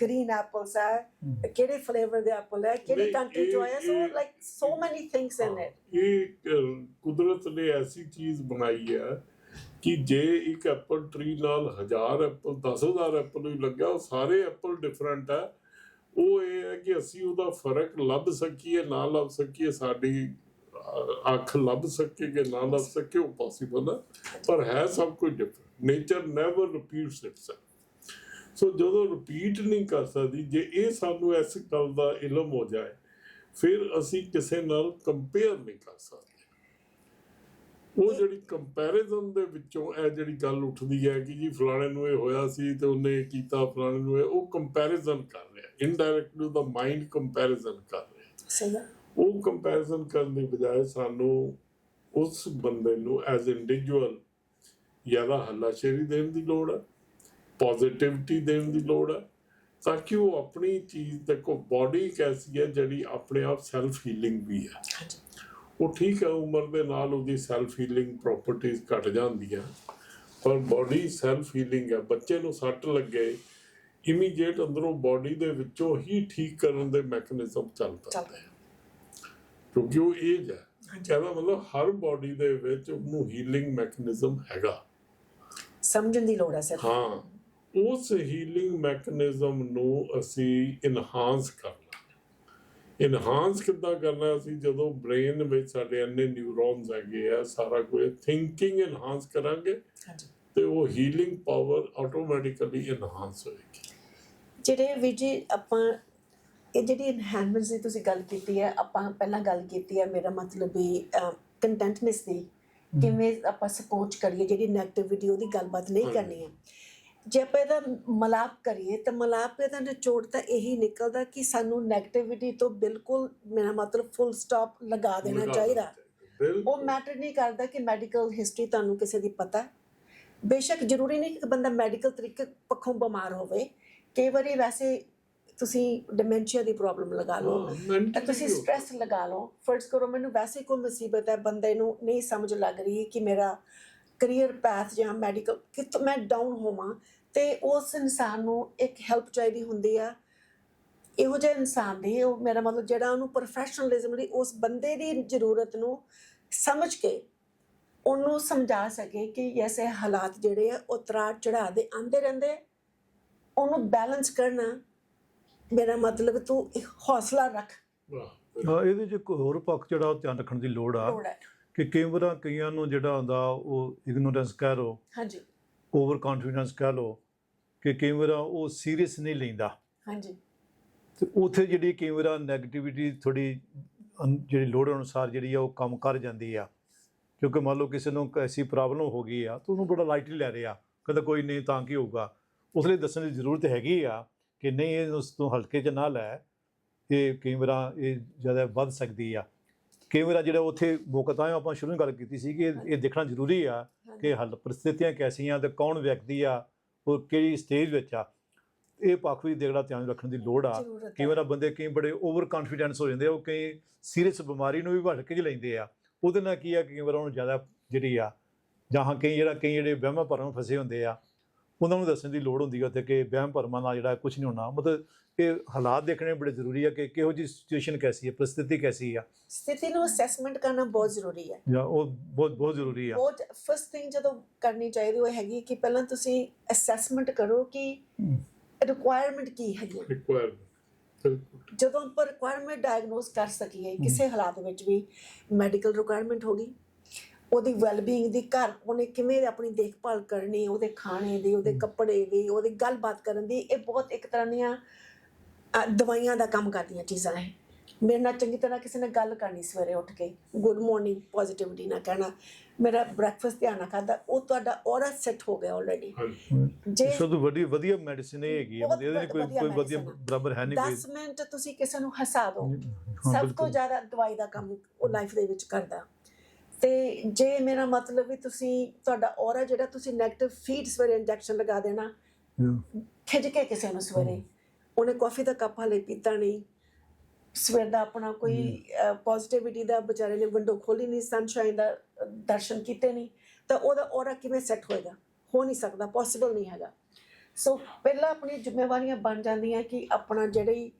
ਗ੍ਰੀਨ ਐਪਲਸ ਹੈ, ਕਿਹੜੇ ਫਲੇਵਰ ਦੇ ਐਪਲ ਹੈ, ਕਿਹੜੀ ਕੰਟਰੀ ਚੋਂ ਆਇਆ, ਸੋ ਲਾਈਕ ਸੋ ਮੈਨੀ ਥਿੰਗਸ ਇਨ ਇਟ। ਇਹ ਕੁਦਰਤ ਨੇ ਐਸੀ ਚੀਜ਼ ਬਣਾਈ ਹੈ ਕਿ ਜੇ ਇੱਕ ਐਪਲ ਟਰੀ ਨਾਲ 1000 ਐਪਲ 10,000 ਐਪਲ ਵੀ ਲੱਗਾ, ਉਹ ਸਾਰੇ ਐਪਲ ਡਿਫਰੈਂਟ ਹੈ। ਉਹ ਇਹ ਹੈ ਕਿ ਅਸੀਂ ਉਹਦਾ ਫਰਕ ਲੱਭ ਸਕੀਏ ਨਾ ਲੱਭ ਸਕੀਏ, ਸਾਡੀ ਅੱਖ ਲੱਭ ਸਕੇ ਕਿ ਨਾ ਲੱਭ ਸਕੇ, ਉਹ ਪੋਸੀਬਲ ਹੈ, ਪਰ ਹੈ ਸਭ ਕੁਝ different. Nature never repeats itself. So ਜਦੋਂ ਰਿਪੀਟ ਨਹੀਂ ਕਰ ਸਕਦੀ, ਜੇ ਇਹ ਸਾਨੂੰ ਇਸ ਗੱਲ ਦਾ ਇਲਮ ਹੋ ਜਾਏ, ਫਿਰ ਅਸੀਂ ਕਿਸੇ ਨਾਲ ਕੰਪੇਅਰ ਨਹੀਂ ਕਰ ਸਕਦੇ। ਉਹ ਜਿਹੜੀ ਕੰਪੈਰੀਜ਼ਨ ਦੇ ਵਿੱਚੋਂ ਇਹ ਜਿਹੜੀ ਗੱਲ ਉੱਠਦੀ ਹੈ ਕਿ ਜੀ ਫਲਾਣੇ ਨੂੰ ਇਹ ਹੋਇਆ ਸੀ ਤੇ ਉਹਨੇ ਇਹ ਕੀਤਾ, ਫਲਾਣੇ ਨੂੰ ਇਹ, ਉਹ ਕੰਪੈਰੀਜ਼ਨ ਕਰ ਰਿਹਾ, ਇਨਡਾਇਰੈਕਟਲੀ ਉਹਦਾ ਮਾਈਂਡ ਕੰਪੈਰੀਜ਼ਨ ਕਰ ਰਿਹਾ। ਸਹੀ ਹੈ। ਉਹ ਕੰਪੈਰੀਜ਼ਨ ਕਰਨ ਦੀ ਬਜਾਏ ਸਾਨੂੰ ਉਸ ਬੰਦੇ ਨੂੰ ਐਜ਼ ਇੰਡੀਵਿਜੂਅਲ ਜ਼ਿਆਦਾ ਹੱਲਾਸ਼ੇਰੀ ਦੇਣ ਦੀ ਲੋੜ ਹੈ, ਪੋਜ਼ਿਟਿਵਿਟੀ ਦੇਣ ਦੀ ਲੋੜ ਹੈ, ਤਾਂ ਕਿ ਉਹ ਆਪਣੀ ਚੀਜ਼ ਦੇਖੋ। ਬਾਡੀ ਇੱਕ ਐਸੀ ਹੈ ਜਿਹੜੀ ਆਪਣੇ ਆਪ ਸੈਲਫ ਹੀਲਿੰਗ ਵੀ ਹੈ। ਉਹ ਠੀਕ ਹੈ, ਉਮਰ ਦੇ ਨਾਲ ਉਹਦੀ ਸੈਲਫ ਹੀਲਿੰਗ ਪ੍ਰੋਪਰਟੀਜ਼ ਘਟ ਜਾਂਦੀਆਂ, ਪਰ ਬਾਡੀ ਸੈਲਫ ਹੀਲਿੰਗ ਹੈ। ਬੱਚੇ ਨੂੰ ਸੱਟ ਲੱਗੇ, ਇਮੀਡੀਏਟ ਅੰਦਰੋਂ ਬਾਡੀ ਦੇ ਵਿੱਚੋਂ ਹੀ ਠੀਕ ਕਰਨ ਦੇ ਮੈਕੈਨਿਜ਼ਮ ਚੱਲ ਪੈਂਦੇ ਆ, ਕਿਉਂਕਿ ਉਹ ਏਜ ਹੈ। ਕਹਿੰਦਾ ਮਤਲਬ ਹਰ ਬਾਡੀ ਦੇ ਵਿੱਚ ਉਹਨੂੰ ਹੀਲਿੰਗ ਮੈਕੈਨਿਜ਼ਮ ਹੈਗਾ, ਸਮਝਣ ਦੀ ਲੋੜ ਹੈ ਸਰ। ਹਾਂ, ਉਸ ਹੀਲਿੰਗ ਮੈਕੈਨਿਜ਼ਮ ਨੂੰ ਅਸੀਂ ਇਨਹਾਂਸ ਕਰਨਾ। ਇਨਹਾਂਸ ਕਿੱਦਾਂ ਕਰਨਾ? ਅਸੀਂ ਜਦੋਂ ਬ੍ਰੇਨ ਵਿੱਚ ਸਾਡੇ ਇੰਨੇ ਨਿਊਰੋਨਸ ਹੈਗੇ ਆ, ਸਾਰਾ ਕੁਝ ਥਿੰਕਿੰਗ ਇਨਹਾਂਸ ਕਰਾਂਗੇ ਤੇ ਉਹ ਹੀਲਿੰਗ ਪਾਵਰ ਆਟੋਮੈਟਿਕਲੀ ਇਨਹਾਂਸ ਹੋਏਗੀ। ਜਿਹੜੇ ਵੀ ਜੀ ਆਪਾਂ ਇਹ ਜਿਹੜੀ ਇਨਹੈਂਸਮੈਂਟਸ ਦੀ ਤੁਸੀਂ ਗੱਲ ਕੀਤੀ ਹੈ, ਆਪਾਂ ਪਹਿਲਾਂ ਗੱਲ ਕੀਤੀ ਹੈ, ਮੇਰਾ ਮਤਲਬ ਵੀ ਕੰਟੈਂਟਨੈਸ ਦੀ ਕਿਵੇਂ ਆਪਾਂ ਸਪੋਰਟ ਕਰੀਏ, ਜਿਹੜੀ ਨੈਗੇਟਿਵਿਟੀ ਉਹਦੀ ਗੱਲਬਾਤ ਨਹੀਂ ਕਰਨੀ ਹੈ। ਜੇ ਆਪਾਂ ਇਹਦਾ ਮਲਾਪ ਕਰੀਏ ਤਾਂ ਮਲਾਪ ਇਹਦਾ ਨਿਚੋੜ ਤਾਂ ਇਹੀ ਨਿਕਲਦਾ ਕਿ ਸਾਨੂੰ ਨੈਗੇਟਿਵਿਟੀ ਤੋਂ ਬਿਲਕੁਲ, ਮੇਰਾ ਮਤਲਬ ਫੁੱਲ ਸਟਾਪ ਲਗਾ ਦੇਣਾ ਚਾਹੀਦਾ। ਉਹ ਮੈਟਰ ਨਹੀਂ ਕਰਦਾ ਕਿ ਮੈਡੀਕਲ ਹਿਸਟਰੀ ਤੁਹਾਨੂੰ ਕਿਸੇ ਦੀ ਪਤਾ। ਬੇਸ਼ੱਕ ਜ਼ਰੂਰੀ ਨਹੀਂ ਕਿ ਬੰਦਾ ਮੈਡੀਕਲ ਤਰੀਕੇ ਪੱਖੋਂ ਬਿਮਾਰ ਹੋਵੇ, ਕਈ ਵਾਰੀ ਵੈਸੇ ਤੁਸੀਂ ਡਿਮੈਂਸ਼ੀਆ ਦੀ ਪ੍ਰੋਬਲਮ ਲਗਾ ਲਓ, ਤੁਸੀਂ ਸਟ੍ਰੈਸ ਲਗਾ ਲਓ। ਫਰਜ਼ ਕਰੋ ਮੈਨੂੰ ਵੈਸੇ ਕੋਈ ਮੁਸੀਬਤ ਹੈ, ਬੰਦੇ ਨੂੰ ਨਹੀਂ ਸਮਝ ਲੱਗ ਰਹੀ ਕਿ ਮੇਰਾ ਕਰੀਅਰ ਪੈਥ ਜਾਂ ਮੈਡੀਕਲ ਕਿਤੋਂ ਮੈਂ ਡਾਊਨ ਹੋਵਾਂ, ਤੇ ਉਸ ਇਨਸਾਨ ਨੂੰ ਇੱਕ ਹੈਲਪ ਚਾਹੀਦੀ ਹੁੰਦੀ ਆ। ਇਹੋ ਜਿਹੇ ਇਨਸਾਨ ਦੀ, ਉਹ ਮੇਰਾ ਮਤਲਬ ਜਿਹੜਾ ਉਹਨੂੰ ਪ੍ਰੋਫੈਸ਼ਨਲਿਜ਼ਮ ਦੀ, ਉਸ ਬੰਦੇ ਦੀ ਜ਼ਰੂਰਤ ਨੂੰ ਸਮਝ ਕੇ ਉਹਨੂੰ ਸਮਝਾ ਸਕੇ ਕਿ ਐਸੇ ਹਾਲਾਤ ਜਿਹੜੇ ਆ ਉਹ ਉਤਰਾਅ ਚੜ੍ਹਾਅ ਦੇ ਆਉਂਦੇ ਰਹਿੰਦੇ, ਉਹਨੂੰ ਬੈਲੈਂਸ ਕਰਨਾ। ਮੇਰਾ ਮਤਲਬ ਤੂੰ ਹੌਸਲਾ ਰੱਖ। ਇਹਦੇ 'ਚ ਇੱਕ ਹੋਰ ਪੱਖ ਜਿਹੜਾ ਉਹ ਧਿਆਨ ਰੱਖਣ ਦੀ ਲੋੜ ਆ ਕਿ ਕਈ ਵਾਰ ਕਈਆਂ ਨੂੰ ਜਿਹੜਾ ਹੁੰਦਾ ਉਹ ਇਗਨੋਰੈਂਸ ਕਹਿ ਲਓ, ਹਾਂਜੀ, ਓਵਰ ਕੌਨਫੀਡੈਂਸ ਕਹਿ ਲਓ, ਕਿ ਕਈ ਵਾਰ ਉਹ ਸੀਰੀਅਸ ਨਹੀਂ ਲੈਂਦਾ, ਹਾਂਜੀ, ਤੇ ਉੱਥੇ ਜਿਹੜੀ ਕਈ ਵਾਰ ਨੈਗੇਟਿਵਿਟੀ ਥੋੜ੍ਹੀ ਜਿਹੜੀ ਲੋੜ ਅਨੁਸਾਰ ਜਿਹੜੀ ਆ ਉਹ ਕੰਮ ਕਰ ਜਾਂਦੀ ਆ। ਕਿਉਂਕਿ ਮੰਨ ਲਓ ਕਿਸੇ ਨੂੰ ਐਸੀ ਪ੍ਰੋਬਲਮ ਹੋ ਗਈ ਆ ਤਾਂ ਉਹਨੂੰ ਬੜਾ ਲਾਈਟਲੀ ਲੈ ਰਿਹਾ, ਕਹਿੰਦਾ ਕੋਈ ਨਹੀਂ ਤਾਂ ਕੀ ਹੋਊਗਾ। ਉਸ ਲਈ ਦੱਸਣ ਦੀ ਜ਼ਰੂਰਤ ਹੈਗੀ ਆ ਕਿ ਨਹੀਂ, ਇਹ ਉਸ ਤੋਂ ਹਲਕੇ 'ਚ ਨਾ ਲੈ, ਇਹ ਕਈ ਵਾਰ ਇਹ ਜ਼ਿਆਦਾ ਵੱਧ ਸਕਦੀ ਆ। ਕਈ ਵਾਰ ਜਿਹੜਾ ਉੱਥੇ ਮੌਕਾ, ਤਾਂ ਆਪਾਂ ਸ਼ੁਰੂ ਗੱਲ ਕੀਤੀ ਸੀ ਕਿ ਇਹ ਦੇਖਣਾ ਜ਼ਰੂਰੀ ਆ ਕਿ ਹੱਲ ਪ੍ਰਸਥਿਤੀਆਂ ਕੈਸੀਆਂ ਤੇ ਕੌਣ ਵਿਅਕਤੀ ਆ, ਉਹ ਕਿਹੜੀ ਸਟੇਜ ਵਿੱਚ ਆ। ਇਹ ਪੱਖ ਵੀ ਜਿਹੜਾ ਧਿਆਨ ਰੱਖਣ ਦੀ ਲੋੜ ਆ। ਕਈ ਵਾਰ ਬੰਦੇ ਕਈ ਬੜੇ ਓਵਰ ਕੌਨਫੀਡੈਂਸ ਹੋ ਜਾਂਦੇ ਆ, ਉਹ ਕਈ ਸੀਰੀਅਸ ਬਿਮਾਰੀ ਨੂੰ ਵੀ ਭਟਕ ਕੇ ਲੈਂਦੇ ਆ। ਉਹਦੇ ਨਾਲ ਕੀ ਆ, ਕਈ ਵਾਰ ਉਹਨੂੰ ਜ਼ਿਆਦਾ ਜਿਹੜੀ ਆ ਜਾਂ ਕਈ ਜਿਹੜੇ ਵਹਿਮਾਂ ਭਰਮਾਂ ਫਸੇ ਹੁੰਦੇ ਆ, ਉਹਨਾਂ ਨੂੰ ਦੱਸਣ ਦੀ ਲੋੜ ਹੁੰਦੀ ਹੈ ਉੱਥੇ ਕਿ ਵਹਿਮ ਭਰਮਾਂ ਨਾਲ ਜਿਹੜਾ ਕੁਝ ਨਹੀਂ ਹੋਣਾ। ਮਤਲਬ ਇਹ ਹਾਲਾਤ ਦੇਖਣੇ ਬੜੇ ਜ਼ਰੂਰੀ ਆ ਕਿ ਕਿਹੋ ਜਿਹੀ ਸਿਚੁਏਸ਼ਨ ਕੈਸੀ ਹੈ, परिस्थिति कैसी ਆ, ਸਥਿਤੀ ਨੂੰ ਅਸੈਸਮੈਂਟ ਕਰਨਾ ਬਹੁਤ ਜ਼ਰੂਰੀ ਹੈ। ਜਾਂ ਉਹ ਬਹੁਤ ਜ਼ਰੂਰੀ ਆ। ਬਹੁਤ ਫਸਟ ਥਿੰਗ ਜਦੋਂ ਕਰਨੀ ਚਾਹੀਦੀ ਉਹ ਹੈਗੀ ਕਿ ਪਹਿਲਾਂ ਤੁਸੀਂ ਅਸੈਸਮੈਂਟ ਕਰੋ ਕਿ ਰਿਕੁਆਇਰਮੈਂਟ ਕੀ ਹੈਗੀ। ਜਦੋਂ ਆਪਾਂ ਰਿਕੁਆਇਰਮੈਂਟ ਡਾਇਗਨੋਸ ਕਰ ਸਕੀਏ ਕਿਸੇ ਹਾਲਾਤ ਵਿੱਚ ਵੀ, ਮੈਡੀਕਲ ਰਿਕੁਆਇਰਮੈਂਟ ਹੋ ਗਈ, ਉਹਦੀ ਵੈਲਬੀਇੰਗ ਦੀ, ਘਰ ਉਹਨੇ ਕਿਵੇਂ ਆਪਣੀ ਦੇਖਭਾਲ ਕਰਨੀ, ਉਹਦੇ ਖਾਣੇ ਦੀ, ਉਹਦੇ ਕੱਪੜੇ ਦੀ, ਉਹਦੀ ਗੱਲਬਾਤ ਕਰਨ ਦੀ, ਇਹ ਬਹੁਤ ਇੱਕ ਤਰ੍ਹਾਂ ਦੀਆਂ ਦਵਾਈਆਂ ਦਾ ਕੰਮ ਕਰਦੀਆਂ ਚੀਜ਼ਾਂ ਹੈ। ਮੇਰੇ ਨਾਲ ਚੰਗੀ ਤਰ੍ਹਾਂ ਕਿਸੇ ਨੇ ਗੱਲ ਕਰਨੀ ਸਵੇਰੇ ਉੱਠ ਕੇ, ਗੁੱਡ ਮਾਰਨਿੰਗ ਪੋਜ਼ਿਟਿਵਿਟੀ ਨਾਲ ਕਹਿਣਾ, ਮੇਰਾ ਬ੍ਰੈਕਫਾਸਟ ਧਿਆਨ ਨਾਲ ਖਾਧਾ, ਉਹ ਤੁਹਾਡਾ ਔਰਾ ਸੈੱਟ ਹੋ ਗਿਆ ਆਲਰੇਡੀ। ਜੇ ਸਭ ਤੋਂ ਵਧੀਆ ਮੈਡੀਸਿਨ ਇਹ ਹੈਗੀ ਹੈ, ਇਹਦੇ ਕੋਈ ਵਧੀਆ ਬਰਾਬਰ ਹੈ ਨਹੀਂ। 10 ਮਿੰਟ ਤੁਸੀਂ ਕਿਸੇ ਨੂੰ ਹਸਾ ਦਿਓ, ਸਭ ਤੋਂ ਜ਼ਿਆਦਾ ਦਵਾਈ ਦਾ ਕੰਮ ਉਹ ਲਾਈਫ ਦੇ ਵਿੱਚ ਕਰਦਾ। ਤੇ ਜੇ ਮੇਰਾ ਮਤਲਬ ਵੀ ਤੁਸੀਂ ਤੁਹਾਡਾ ਔਰਾ ਜਿਹੜਾ ਤੁਸੀਂ ਨੈਗੇਟਿਵ ਫੀਡ ਸਵੇਰੇ ਇੰਜੈਕਸ਼ਨ ਲਗਾ ਦੇਣਾ, ਖਿੱਚ ਕੇ ਕਿਸੇ ਨੂੰ ਸਵੇਰੇ, ਉਹਨੇ ਕਾਫੀ ਦਾ ਕੱਪ ਹਾਲੇ ਪੀਤਾ ਨਹੀਂ, ਸਵੇਰ ਦਾ ਆਪਣਾ ਕੋਈ ਪੋਜ਼ਿਟਿਵਿਟੀ ਦਾ ਵਿਚਾਰੇ ਨੇ ਵਿੰਡੋ ਖੋਲੀ ਨਹੀਂ, ਸਨਸ਼ਾਈਨ ਦਾ ਦਰਸ਼ਨ ਕੀਤੇ ਨਹੀਂ, ਤਾਂ ਉਹਦਾ ਔਰਾ ਕਿਵੇਂ ਸੈੱਟ ਹੋਏਗਾ? ਹੋ ਨਹੀਂ ਸਕਦਾ, ਪੋਸੀਬਲ ਨਹੀਂ ਹੈਗਾ। ਸੋ ਪਹਿਲਾਂ ਆਪਣੀ ਜ਼ਿੰਮੇਵਾਰੀਆਂ ਬਣ ਜਾਂਦੀਆਂ ਕਿ ਆਪਣਾ ਜਿਹੜੀ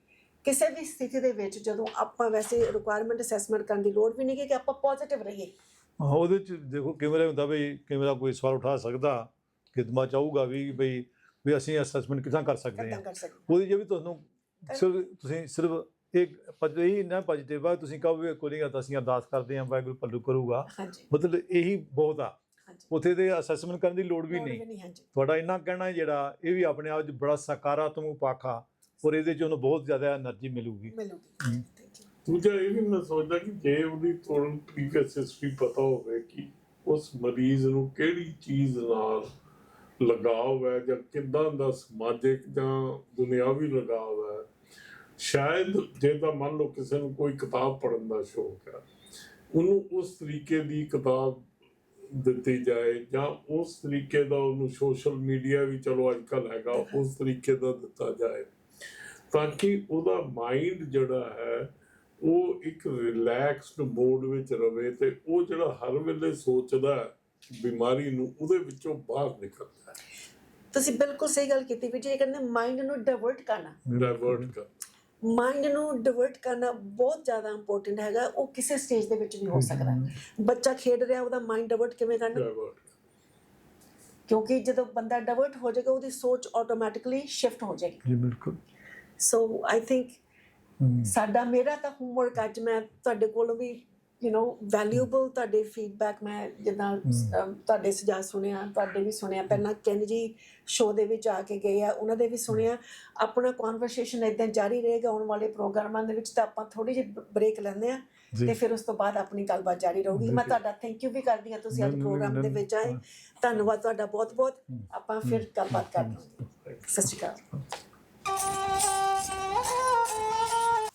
ਕਿਸੇ ਵੀ ਸਥਿਤੀ ਦੇ ਵਿੱਚ ਜਦੋਂ ਆਪਾਂ ਵੈਸੇ ਰਿਕੁਆਇਰਮੈਂਟ ਅਸੈਸਮੈਂਟ ਕਰਨ ਦੀ ਲੋੜ ਵੀ ਨਹੀਂ ਕਿ ਆਪਾਂ ਪੋਜ਼ਿਟਿਵ ਰਹੀਏ। ਹਾਂ, ਉਹਦੇ 'ਚ ਦੇਖੋ ਕਿਵੇਂ ਹੁੰਦਾ ਵੀ ਕਿਵੇਂ ਕੋਈ ਸਵਾਲ ਉਠਾ ਸਕਦਾ ਕਿ ਦਿਮਾਗ ਚਾਹੂਗਾ ਵੀ ਅਸੀਂ ਅਸੈਸਮੈਂਟ ਕਿੱਦਾਂ ਕਰ ਸਕਦੇ ਹਾਂ। ਉਹਦੀ ਜੇ ਵੀ ਤੁਹਾਨੂੰ ਤੁਸੀਂ ਸਿਰਫ ਇੱਕ ਇੰਨਾ ਪੋਜ਼ਿਟਿਵ ਆ, ਤੁਸੀਂ ਕਹੋ ਵੀ ਕੋਈ ਨਹੀਂ, ਅਸੀਂ ਅਰਦਾਸ ਕਰਦੇ ਹਾਂ ਵਾਹਿਗੁਰੂ ਭਲੂ ਕਰੂਗਾ, ਮਤਲਬ ਇਹੀ ਬਹੁਤ ਆ। ਉੱਥੇ ਦੇ ਅਸੈਸਮੈਂਟ ਕਰਨ ਦੀ ਲੋੜ ਵੀ ਨਹੀਂ। ਤੁਹਾਡਾ ਇੰਨਾ ਕਹਿਣਾ ਜਿਹੜਾ ਇਹ ਵੀ ਆਪਣੇ ਆਪ 'ਚ ਬੜਾ ਸਕਾਰਾਤਮਕ ਪੱਖ ਆ, ਔਰ ਇਹਦੇ 'ਚ ਉਹਨੂੰ ਬਹੁਤ ਜ਼ਿਆਦਾ એનર્ਜੀ ਮਿਲੂਗੀ। ਦੂਜਾ ਇਹ ਵੀ ਮੈਂ ਸੋਚਦਾ ਕਿ ਜੇ ਉਹਦੀ ਤੁਹਾਨੂੰ ਪ੍ਰੀਵੀਅਸ ਹਿਸਟਰੀ ਪਤਾ ਹੋਵੇ ਕਿ ਉਸ ਮਰੀਜ਼ ਨੂੰ ਕਿਹੜੀ ਚੀਜ਼ ਨਾਲ ਲਗਾਵ ਹੈ ਜਾਂ ਕਿੱਦਾਂ ਦਾ ਸਮਾਜਿਕ ਜਾਂ ਦੁਨਿਆਵੀ ਲਗਾਵ ਹੈ, ਸ਼ਾਇਦ ਜੇ ਤਾਂ ਮੰਨ ਲਓ ਕਿਸੇ ਨੂੰ ਕੋਈ ਕਿਤਾਬ ਪੜ੍ਹਨ ਦਾ ਸ਼ੌਕ ਹੈ, ਉਹਨੂੰ ਉਸ ਤਰੀਕੇ ਦੀ ਕਿਤਾਬ ਦਿੱਤੀ ਜਾਏ ਜਾਂ ਉਸ ਤਰੀਕੇ ਦਾ ਉਹਨੂੰ ਸੋਸ਼ਲ ਮੀਡੀਆ ਵੀ ਚਲੋ ਅੱਜ ਕੱਲ੍ਹ ਹੈਗਾ, ਉਸ ਤਰੀਕੇ ਦਾ ਦਿੱਤਾ ਜਾਏ ਤਾਂ ਕਿ ਉਹਦਾ ਮਾਈਂਡ ਜਿਹੜਾ ਹੈ ਉਹ ਇੱਕ ਰਿਲੈਕਸਡ ਮੋਡ ਵਿੱਚ ਰਵੇ ਤੇ ਉਹ ਜਿਹੜਾ ਹਰ ਵੇਲੇ ਸੋਚਦਾ ਬਿਮਾਰੀ ਨੂੰ ਉਹਦੇ ਵਿੱਚੋਂ ਬਾਹਰ ਨਿਕਲਦਾ ਹੈ। ਤੁਸੀਂ ਬਿਲਕੁਲ ਸਹੀ ਗੱਲ ਕੀਤੀ ਵੀ ਜੀ, ਇਹ ਕਹਿੰਦੇ ਮਾਈਂਡ ਨੂੰ ਡਾਇਵਰਟ ਕਰਨਾ ਮਾਈਂਡ ਨੂੰ ਡਿਵਰਟ ਕਰਨਾ ਬਹੁਤ ਜ਼ਿਆਦਾ ਇੰਪੋਰਟੈਂਟ ਹੈਗਾ। ਉਹ ਕਿਸੇ ਸਟੇਜ ਦੇ ਵਿੱਚ ਵੀ ਹੋ ਸਕਦਾ। ਬੱਚਾ ਖੇਡ ਰਿਹਾ, ਉਹਦਾ ਮਾਈਂਡ ਡਿਵਰਟ ਕਿਵੇਂ ਕਰਨਾ? ਕਿਉਂਕਿ ਜਦੋਂ ਬੰਦਾ ਡਿਵਰਟ ਹੋ ਜਾਏਗਾ ਉਹਦੀ ਸੋਚ ਆਟੋਮੈਟਿਕਲੀ ਸ਼ਿਫਟ ਹੋ ਜਾਏਗੀ। ਜੀ ਬਿਲਕੁਲ। ਸੋ ਆਈ ਥਿੰਕ ਮੇਰਾ ਤਾਂ ਹੋਮਵਰਕ ਅੱਜ ਮੈਂ ਤੁਹਾਡੇ ਕੋਲੋਂ ਵੀ ਵੈਲਿਊਬਲ ਤੁਹਾਡੇ ਫੀਡਬੈਕ ਮੈਂ ਜਿੱਦਾਂ ਤੁਹਾਡੇ ਸੁਝਾਅ ਸੁਣਿਆ, ਤੁਹਾਡੇ ਵੀ ਸੁਣਿਆ, ਪਹਿਲਾਂ ਕਿੰਨ ਜੀ ਸ਼ੋਅ ਦੇ ਵਿੱਚ ਆ ਕੇ ਗਏ ਆ ਉਹਨਾਂ ਦੇ ਵੀ ਸੁਣਿਆ। ਆਪਣਾ ਕਨਵਰਸੇਸ਼ਨ ਇੱਦਾਂ ਜਾਰੀ ਰਹੇਗਾ ਆਉਣ ਵਾਲੇ ਪ੍ਰੋਗਰਾਮਾਂ ਦੇ ਵਿੱਚ। ਤਾਂ ਆਪਾਂ ਥੋੜੀ ਜਿਹੀ ਬ੍ਰੇਕ ਲੈਂਦੇ ਆ ਤੇ ਫਿਰ ਉਸ ਤੋਂ ਬਾਅਦ ਆਪਣੀ ਗੱਲਬਾਤ ਜਾਰੀ ਰਹੂਗੀ। ਮੈਂ ਤੁਹਾਡਾ ਥੈਂਕ ਯੂ ਵੀ ਕਰਦੀ ਹਾਂ, ਤੁਸੀਂ ਅੱਜ ਪ੍ਰੋਗਰਾਮ ਦੇ ਵਿੱਚ ਆਏ, ਧੰਨਵਾਦ ਤੁਹਾਡਾ ਬਹੁਤ ਬਹੁਤ। ਆਪਾਂ ਫਿਰ ਗੱਲਬਾਤ ਕਰਾਂਗੇ। ਸਤਿ ਸ਼੍ਰੀ ਅਕਾਲ।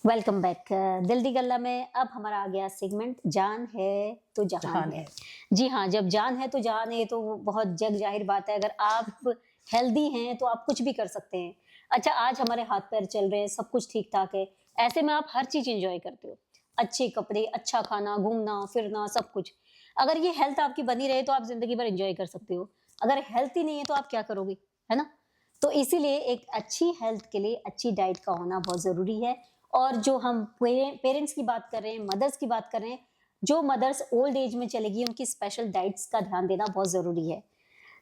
वेलकम बैक दिल दी गल्ला में। अब हमारा आ गया सेगमेंट जान है तो जहान है। जी हाँ, जब जान है तो जहान है तो बहुत जग जाहिर बात है, अगर आप हेल्दी हैं तो आप कुछ भी कर सकते हैं। अच्छा, आज हमारे हाथ पैर चल रहे हैं, सब कुछ ठीक ठाक है, ऐसे में आप हर चीज एंजॉय करते हो, अच्छे कपड़े, अच्छा खाना, घूमना फिरना, सब कुछ। अगर ये हेल्थ आपकी बनी रहे तो आप जिंदगी भर एंजॉय कर सकते हो। अगर हेल्थ ही नहीं है तो आप क्या करोगे, है ना? तो इसीलिए एक अच्छी हेल्थ के लिए अच्छी डाइट का होना बहुत जरूरी है। और जो हम पेरेंट्स की बात कर रहे हैं, मदर्स की बात कर रहे हैं, जो मदर्स ओल्ड एज में चलेगी उनकी स्पेशल डाइट्स का ध्यान देना बहुत ज़रूरी है।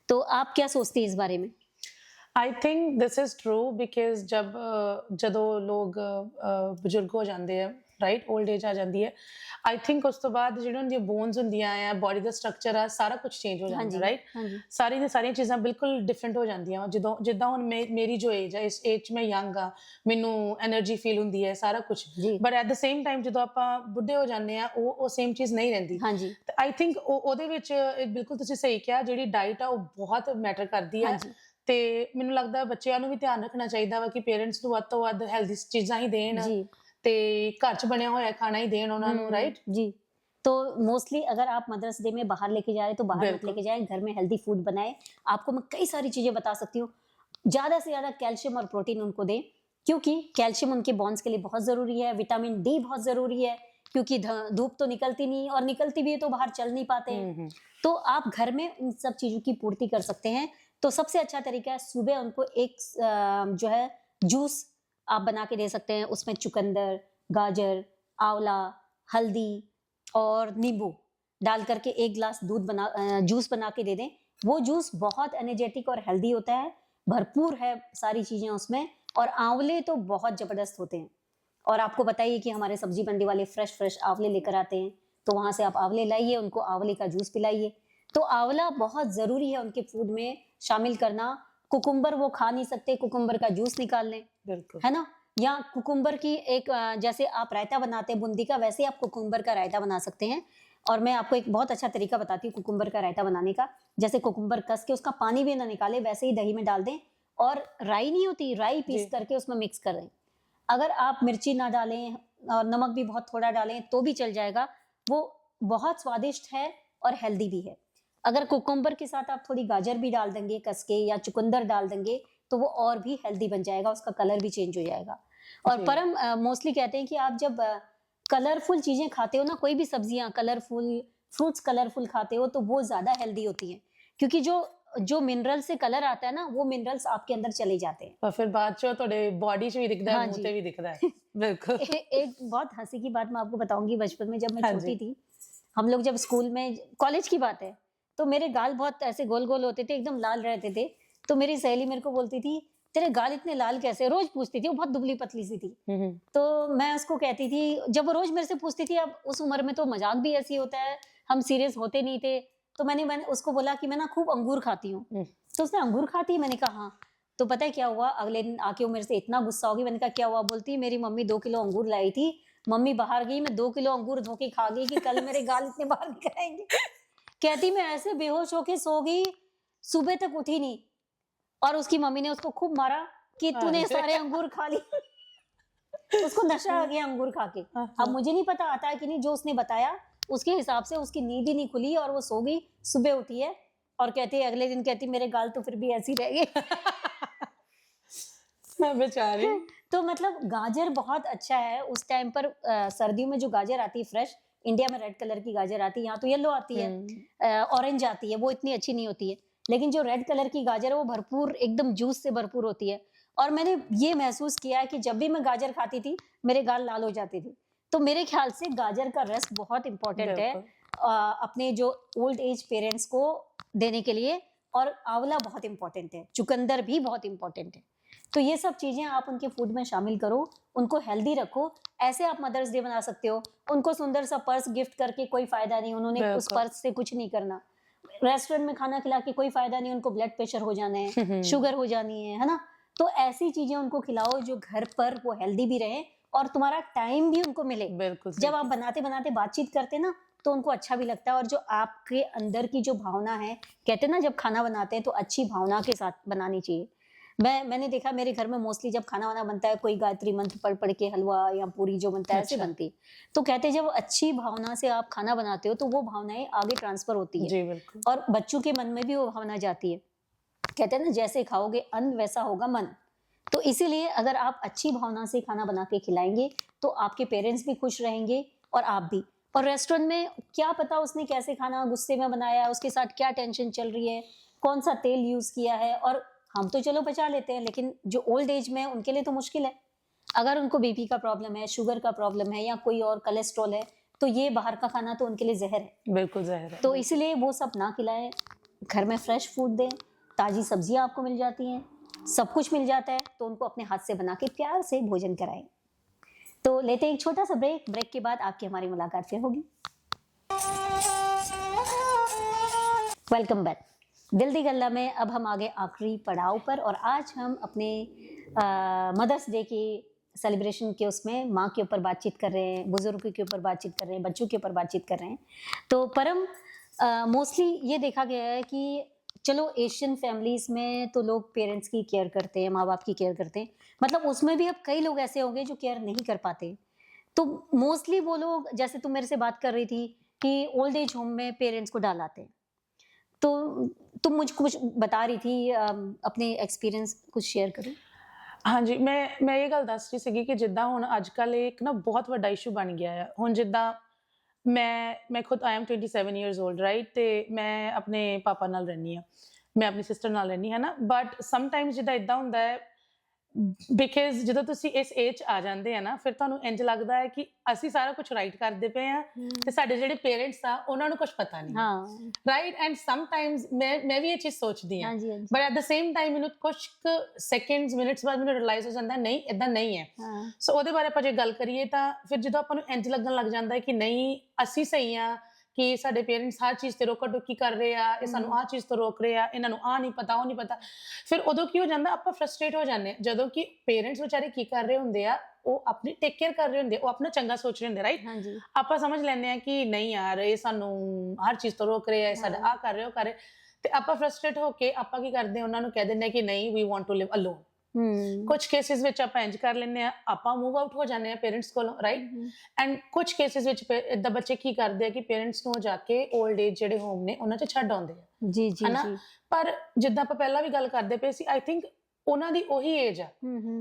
तो आप क्या सोचते हैं इस बारे में? I think this is true because ਜਦੋਂ ਲੋਕ ਬਜ਼ੁਰਗ ਹੋ ਜਾਂਦੇ ਆ, ਰਾਈਟ, ओल्ड एज आ जाती है, आई थिंक ਉਸ ਤੋਂ ਬਾਅਦ ਜਿਹੜੀਆਂ ਉਹਦੀਆਂ ਬੋਨਸ ਹੁੰਦੀਆਂ ਆ, ਬੋਡੀ ਦਾ ਸਟਰਕਚਰ ਆ, ਸਾਰਾ ਕੁਝ ਚੇਂਜ ਹੋ ਜਾਂਦਾ, ਰਾਈਟ। ਸਾਰੀ ਦੀਆਂ ਸਾਰੀਆਂ ਚੀਜ਼ਾਂ ਬਿਲਕੁਲ ਡਿਫਰੈਂਟ ਹੋ ਜਾਂਦੀਆਂ। ਜਿੱਦਾਂ ਹੁਣ ਮੇਰੀ ਜੋ ਏਜ ਹੈ, ਇਸ ਏਜ 'ਚ ਮੈਂ ਯੰਗ ਆ, ਮੈਨੂੰ ਐਨਰਜੀ ਫੀਲ ਹੁੰਦੀ ਹੈ, ਸਾਰਾ ਕੁਝ, but at the same time ਜਦੋਂ ਆਪਾਂ ਬੁੱਢੇ ਹੋ ਜਾਂਦੇ ਆ ਉਹ ਸੇਮ ਚੀਜ਼ ਨਹੀਂ ਰਹਿੰਦੀ। ਤੇ ਆਈ ਥਿੰਕ ਉਹਦੇ ਵਿੱਚ ਬਿਲਕੁਲ ਤੁਸੀਂ ਸਹੀ ਕਿਹਾ, ਜਿਹੜੀ ਡਾਈਟ ਆ ਉਹ ਬਹੁਤ ਮੈਟਰ ਕਰਦੀ ਹੈ। ਤੇ ਮੈਨੂੰ ਲੱਗਦਾ ਬੱਚਿਆਂ ਨੂੰ ਵੀ ਧਿਆਨ ਰੱਖਣਾ ਚਾਹੀਦਾ ਵਾ ਕਿ ਪੇਰੈਂਟਸ ਨੂੰ ਵੱਧ ਤੋਂ ਵੱਧ ਹੈਲਦੀ ਚੀਜ਼ਾਂ ਹੀ ਦੇਣ ਤੇ ਘਰ 'ਚ ਬਣਿਆ ਹੋਇਆ ਖਾਣਾ ਹੀ ਦੇਣ ਉਹਨਾਂ ਨੂੰ, राइट जी। तो मोस्टली अगर आप मदर्स डे में बाहर लेके जा रहे हैं तो बाहर मत लेके जाएं, घर में हेल्दी फूड बनाएं। आपको मैं कई सारी चीजें बता सकती हूँ। ज्यादा से ज्यादा कैल्शियम और प्रोटीन उनको दें, क्योंकि कैल्शियम उनके बॉन्स के लिए बहुत जरूरी है, विटामिन डी बहुत जरूरी है, क्योंकि धूप तो निकलती नहीं, और निकलती भी है तो बाहर चल नहीं पाते हैं। तो आप घर में उन सब चीजों की पूर्ति कर सकते हैं। तो सबसे अच्छा तरीका है सुबह उनको एक जो है जूस आप बना के दे सकते हैं। उसमें चुकंदर, गाजर, आंवला, हल्दी और नींबू डाल करके 1 ग्लास जूस बना के दे दें। वो जूस बहुत एनर्जेटिक और हेल्दी होता है, भरपूर है सारी चीजें उसमें, और आंवले तो बहुत जबरदस्त होते हैं। और आपको बताइए कि हमारे सब्जी मंडी वाले फ्रेश आंवले लेकर आते हैं, तो वहां से आप आंवले लाइए, उनको आंवले का जूस पिलाइए। तो आंवला बहुत जरूरी है उनके फूड में शामिल करना। कुकुम्बर वो खा नहीं सकते, कुकुम्बर का जूस निकाल लें, बिल्कुल, है ना। या कुकुम्बर की एक जैसे आप रायता बनाते हैं बूंदी का, वैसे आप कुकुम्बर का रायता बना सकते हैं। और मैं आपको एक बहुत अच्छा तरीका बताती हूँ कुकुम्बर का रायता बनाने का। जैसे कुकुम्बर कस के उसका पानी भी ना निकाले, वैसे ही दही में डाल दें, और राई नहीं होती, राई पीस करके उसमें मिक्स कर दें। अगर आप मिर्ची ना डालें और नमक भी बहुत थोड़ा डालें तो भी चल जाएगा, वो बहुत स्वादिष्ट है और हेल्दी भी है। अगर कुकुम्बर के साथ आप थोड़ी गाजर भी डाल देंगे कस के, या चुकंदर डाल देंगे, तो वो और भी हेल्दी बन जाएगा, उसका कलर भी चेंज हो जाएगा। और परम मोस्टली कहते हैं कि आप जब कलरफुल चीजें खाते हो ना, कोई भी सब्जियां कलरफुल, फ्रूट्स कलरफुल खाते हो, तो वो ज्यादा हेल्दी होती हैं, क्योंकि जो मिनरल से कलर आता है ना, वो मिनरल्स आपके अंदर चले जाते हैं, और फिर बाद चो थोड़े बॉडी च भी दिखता है, हाँ मुंह जी। पे भी दिखता है। बिल्कुल। एक बहुत हंसी की बात मैं आपको बताऊंगी। बचपन में जब मैं हाँ छोटी जी। थी, हम लोग जब स्कूल में, कॉलेज की बात है, तो मेरे गाल बहुत ऐसे गोल गोल होते थे, एकदम लाल रहते थे। तो मेरी सहेली मेरे को बोलती थी, तेरे गाल इतने लाल कैसे, रोज पूछती थी, वो बहुत दुबली पतली सी थी। तो मैं उसको कहती थी, जब वो रोज मेरे से पूछती थी, अब उस उम्र में तो मजाक भी ऐसी होता है, हम सीरियस होते नहीं थे। तो मैंने उसको बोला कि मैं ना खूब अंगूर खाती हूँ। तो उसने अंगूर खाती है, मैंने कहा हाँ। तो पता है क्या हुआ, अगले दिन आके वो मेरे से इतना गुस्सा होगी। मैंने कहा क्या हुआ, बोलती मेरी मम्मी 2 किलो अंगूर लाई थी, मम्मी बाहर गई, मैं 2 किलो अंगूर धो के खा गई कि कल मेरे गाल इतने बाहर निकल आएंगे। कहती मैं ऐसे बेहोश होके सो गई, सुबह तक उठी नहीं, और उसकी मम्मी ने उसको खूब मारा कि तूने सारे अंगूर खा लिए। उसको नशा आ गया अंगूर खा के। अब मुझे नहीं पता आता है कि नहीं, जो उसने बताया उसके हिसाब से उसकी नींद ही नहीं खुली और वो सो गई। सुबह उठी है और कहती है, अगले दिन कहती मेरे गाल तो फिर भी ऐसे ही रह गए। बेचारी। तो मतलब गाजर बहुत अच्छा है उस टाइम पर। सर्दियों में जो गाजर आती है फ्रेश, इंडिया में रेड कलर की गाजर आती है, यहाँ तो येलो आती है, ऑरेंज आती है, वो इतनी अच्छी नहीं होती है। लेकिन जो रेड कलर की गाजर है वो भरपूर, एकदम जूस से भरपूर होती है। और मैंने ये महसूस किया है कि जब भी मैं गाजर खाती थी मेरे गाल लाल हो जाते थे। तो मेरे ख्याल से गाजर का रस बहुत इंपॉर्टेंट है अपने जो ओल्ड एज पेरेंट्स को देने के लिए। और आंवला बहुत इंपॉर्टेंट है, चुकंदर भी बहुत इंपॉर्टेंट है। तो ये सब चीजें आप उनके फूड में शामिल करो, उनको हेल्दी रखो। ऐसे आप मदर्स डे बना सकते हो, उनको सुंदर सा पर्स गिफ्ट करके कोई फायदा नहीं, उन्होंने उस पर्स से कुछ नहीं करना। रेस्टोरेंट में खाना खिला के कोई फायदा नहीं, उनको ब्लड प्रेशर हो जाना है, शुगर हो जानी है ना। तो ऐसी चीजें उनको खिलाओ जो घर पर वो हेल्दी भी रहे और तुम्हारा टाइम भी उनको मिले। बिल्कुल। जब आप बनाते बनाते बातचीत करते ना तो उनको अच्छा भी लगता है। और जो आपके अंदर की जो भावना है, कहते हैं ना जब खाना बनाते हैं तो अच्छी भावना के साथ बनानी चाहिए। मैंने देखा मेरे घर में मोस्टली जब खाना वाना बनता है, कोई गायत्री मंत्र पढ़ पढ़ के हलवा या पूरी जो बनता है ऐसे बनती है। तो कहते हैं जब अच्छी भावना से आप खाना बनाते हो तो वो भावनाएं आगे ट्रांसफर होती है। जी बिल्कुल। और बच्चों के मन में भी वो भावना जाती है। कहते हैं ना जैसे खाओगे अन्न वैसा होगा मन। तो इसीलिए अगर आप अच्छी भावना से खाना बना के खिलाएंगे तो आपके पेरेंट्स भी खुश रहेंगे और आप भी। और रेस्टोरेंट में क्या पता उसने कैसे खाना गुस्से में बनाया, उसके साथ क्या टेंशन चल रही है, कौन सा तेल यूज किया है। और हम तो चलो बचा लेते हैं, लेकिन जो ओल्ड एज में उनके लिए तो मुश्किल है। अगर उनको बीपी का प्रॉब्लम है, शुगर का प्रॉब्लम है या कोई और कोलेस्ट्रॉल है, तो ये बाहर का खाना तो उनके लिए जहर है। बिल्कुल जहर है। तो इसलिए वो सब ना खिलाएं, घर में फ्रेश फूड दें, ताजी सब्जियां आपको मिल जाती हैं, सब कुछ मिल जाता है। तो उनको अपने हाथ से बना के प्यार से भोजन कराएं। तो लेते हैं एक छोटा सा ब्रेक के बाद आपकी हमारी मुलाकात फिर होगी। Welcome back. दिल दी गल्ला में अब हम आगे आखिरी पड़ाव पर, और आज हम अपने मदर्स डे की सेलिब्रेशन के उसमें माँ के ऊपर बातचीत कर रहे हैं, बुजुर्ग के ऊपर बातचीत कर रहे हैं, बच्चों के ऊपर बातचीत कर रहे हैं। तो परम मोस्टली ये देखा गया है कि चलो एशियन फैमिलीज में तो लोग पेरेंट्स की केयर करते हैं, माँ बाप की केयर करते हैं, मतलब उसमें भी अब कई लोग ऐसे होंगे जो केयर नहीं कर पाते। तो मोस्टली वो लोग, जैसे तुम मेरे से बात कर रही थी कि ओल्ड एज होम में पेरेंट्स को डाल आते हैं, तुम मुझको कुछ बता रही थी, अपने एक्सपीरियंस कुछ शेयर करो। हाँ जी, मैं ਇਹ ਗੱਲ ਦੱਸ ਰਹੀ ਸੀਗੀ ਕਿ ਜਿੱਦਾਂ ਹੁਣ ਅੱਜ ਕੱਲ ਇੱਕ ਨਾ ਬਹੁਤ ਵੱਡਾ ਇਸ਼ੂ ਬਣ ਗਿਆ ਹੈ। ਹੁਣ ਜਿੱਦਾਂ ਮੈਂ ਖੁਦ I am 27 years old, right, ਤੇ ਮੈਂ ਆਪਣੇ ਪਾਪਾ ਨਾਲ ਰਹਿੰਦੀ ਹਾਂ, ਮੈਂ ਆਪਣੀ ਸਿਸਟਰ ਨਾਲ ਰਹਿੰਦੀ ਹਾਂ ਨਾ, ਬਟ ਸਮਟਾਈਮਸ ਜਿੱਦਾਂ ਇਦਾਂ ਹੁੰਦਾ ਹੈ ਬਿਕਾਜ਼ ਜਦੋਂ ਤੁਸੀਂ ਇਸ ਏਜ ਆ ਜਾਂਦੇ ਆ ਨਾ, ਫਿਰ ਤੁਹਾਨੂੰ ਇੰਜ ਲੱਗਦਾ ਹੈ ਕਿ ਅਸੀਂ ਸਾਰਾ ਕੁਝ ਰਾਈਟ ਕਰਦੇ ਪਏ ਆ ਤੇ ਸਾਡੇ ਜਿਹੜੇ ਪੇਰੈਂਟਸ ਆ ਉਹਨਾਂ ਨੂੰ ਕੁਝ ਪਤਾ ਨਹੀਂ, ਹਾਂ ਰਾਈਟ। ਐਂਡ ਸਮਟਾਈਮਸ ਮੈਂ ਵੀ ਇਹ ਚੀਜ਼ ਸੋਚਦੀ ਹਾਂ, ਹਾਂਜੀ but at the same time ਮੈਨੂੰ ਕੁਝ ਸੈਕਿੰਡਸ ਮਿੰਟਸ ਬਾਅਦ ਮੈਨੂੰ ਰਿਅਲਾਈਜ਼ ਹੋ ਜਾਂਦਾ ਨਹੀਂ ਇਦਾਂ ਨਹੀਂ ਹੈ। ਸੋ ਉਹਦੇ ਬਾਰੇ ਆਪਾਂ ਜੇ ਗੱਲ ਕਰੀਏ ਤਾਂ ਫਿਰ ਜਦੋਂ ਆਪਾਂ ਨੂੰ ਇੰਜ ਲੱਗਣ ਲੱਗ ਜਾਂਦਾ ਹੈ ਕਿ ਨਹੀਂ ਅਸੀਂ ਸਹੀ ਆ, ਕਿ ਸਾਡੇ ਪੇਰੈਂਟਸ ਹਰ ਚੀਜ਼ ਤੇ ਰੋਕਾ ਟੋਕੀ ਕਰ ਰਹੇ ਆ, ਇਹ ਸਾਨੂੰ ਆਹ ਚੀਜ਼ ਤੋਂ ਰੋਕ ਰਹੇ ਆ, ਇਹਨਾਂ ਨੂੰ ਆਹ ਨਹੀਂ ਪਤਾ ਉਹ ਨਹੀਂ ਪਤਾ, ਫਿਰ ਉਦੋਂ ਕੀ ਹੋ ਜਾਂਦਾ ਆਪਾਂ ਫਰਸਟ੍ਰੇਟ ਹੋ ਜਾਂਦੇ ਹਾਂ। ਜਦੋਂ ਕਿ ਪੇਰੈਂਟਸ ਵਿਚਾਰੇ ਕੀ ਕਰ ਰਹੇ ਹੁੰਦੇ ਆ, ਉਹ ਆਪਣੀ ਟੇਕ ਕੇਅਰ ਕਰ ਰਹੇ ਹੁੰਦੇ, ਉਹ ਆਪਣਾ ਚੰਗਾ ਸੋਚ ਰਹੇ ਹੁੰਦੇ, ਰਾਈਟ। ਆਪਾਂ ਸਮਝ ਲੈਂਦੇ ਆ ਕਿ ਨਹੀਂ ਯਾਰ ਇਹ ਸਾਨੂੰ ਹਰ ਚੀਜ਼ ਤੋਂ ਰੋਕ ਰਹੇ ਆ, ਸਾਡਾ ਆਹ ਕਰ ਰਹੇ ਉਹ ਕਰ ਰਹੇ, ਤੇ ਆਪਾਂ ਫਰਸਟ੍ਰੇਟ ਹੋ ਕੇ ਆਪਾਂ ਕੀ ਕਰਦੇ ਉਹਨਾਂ ਨੂੰ ਕਹਿ ਦਿੰਦੇ ਕਿ ਨਹੀਂ we want to live alone. ਕੁਝ ਕੇਸਿਸ ਵਿੱਚ ਆਪਾਂ ਇੰਜ ਕਰ ਲੈਂਦੇ ਆ, ਆਪਾਂ ਮੂਵ ਆਊਟ ਹੋ ਜਾਂਦੇ ਆ ਪੇਰੈਂਟਸ ਕੋਲੋਂ, ਰਾਈਟ। ਐਂਡ ਕੁਝ ਕੇਸਿਸ ਵਿੱਚ ਏਦਾਂ ਬੱਚੇ ਕੀ ਕਰਦੇ ਆ ਕਿ ਪੇਰੈਂਟਸ ਨੂੰ ਜਾ ਕੇ 올ਡ ਏਜ ਜਿਹੜੇ ਹੋਮ ਨੇ ਉਹਨਾਂ 'ਚ ਛੱਡ ਆਉਂਦੇ ਆ, ਜੀ ਜੀ ਹਨਾ। ਪਰ ਜਿੱਦਾਂ ਆਪਾਂ ਪਹਿਲਾਂ ਵੀ ਗੱਲ ਕਰਦੇ ਪਏ ਸੀ, ਆਈ ਥਿੰਕ ਉਹਨਾਂ ਦੀ ਉਹੀ ਏਜ ਆ,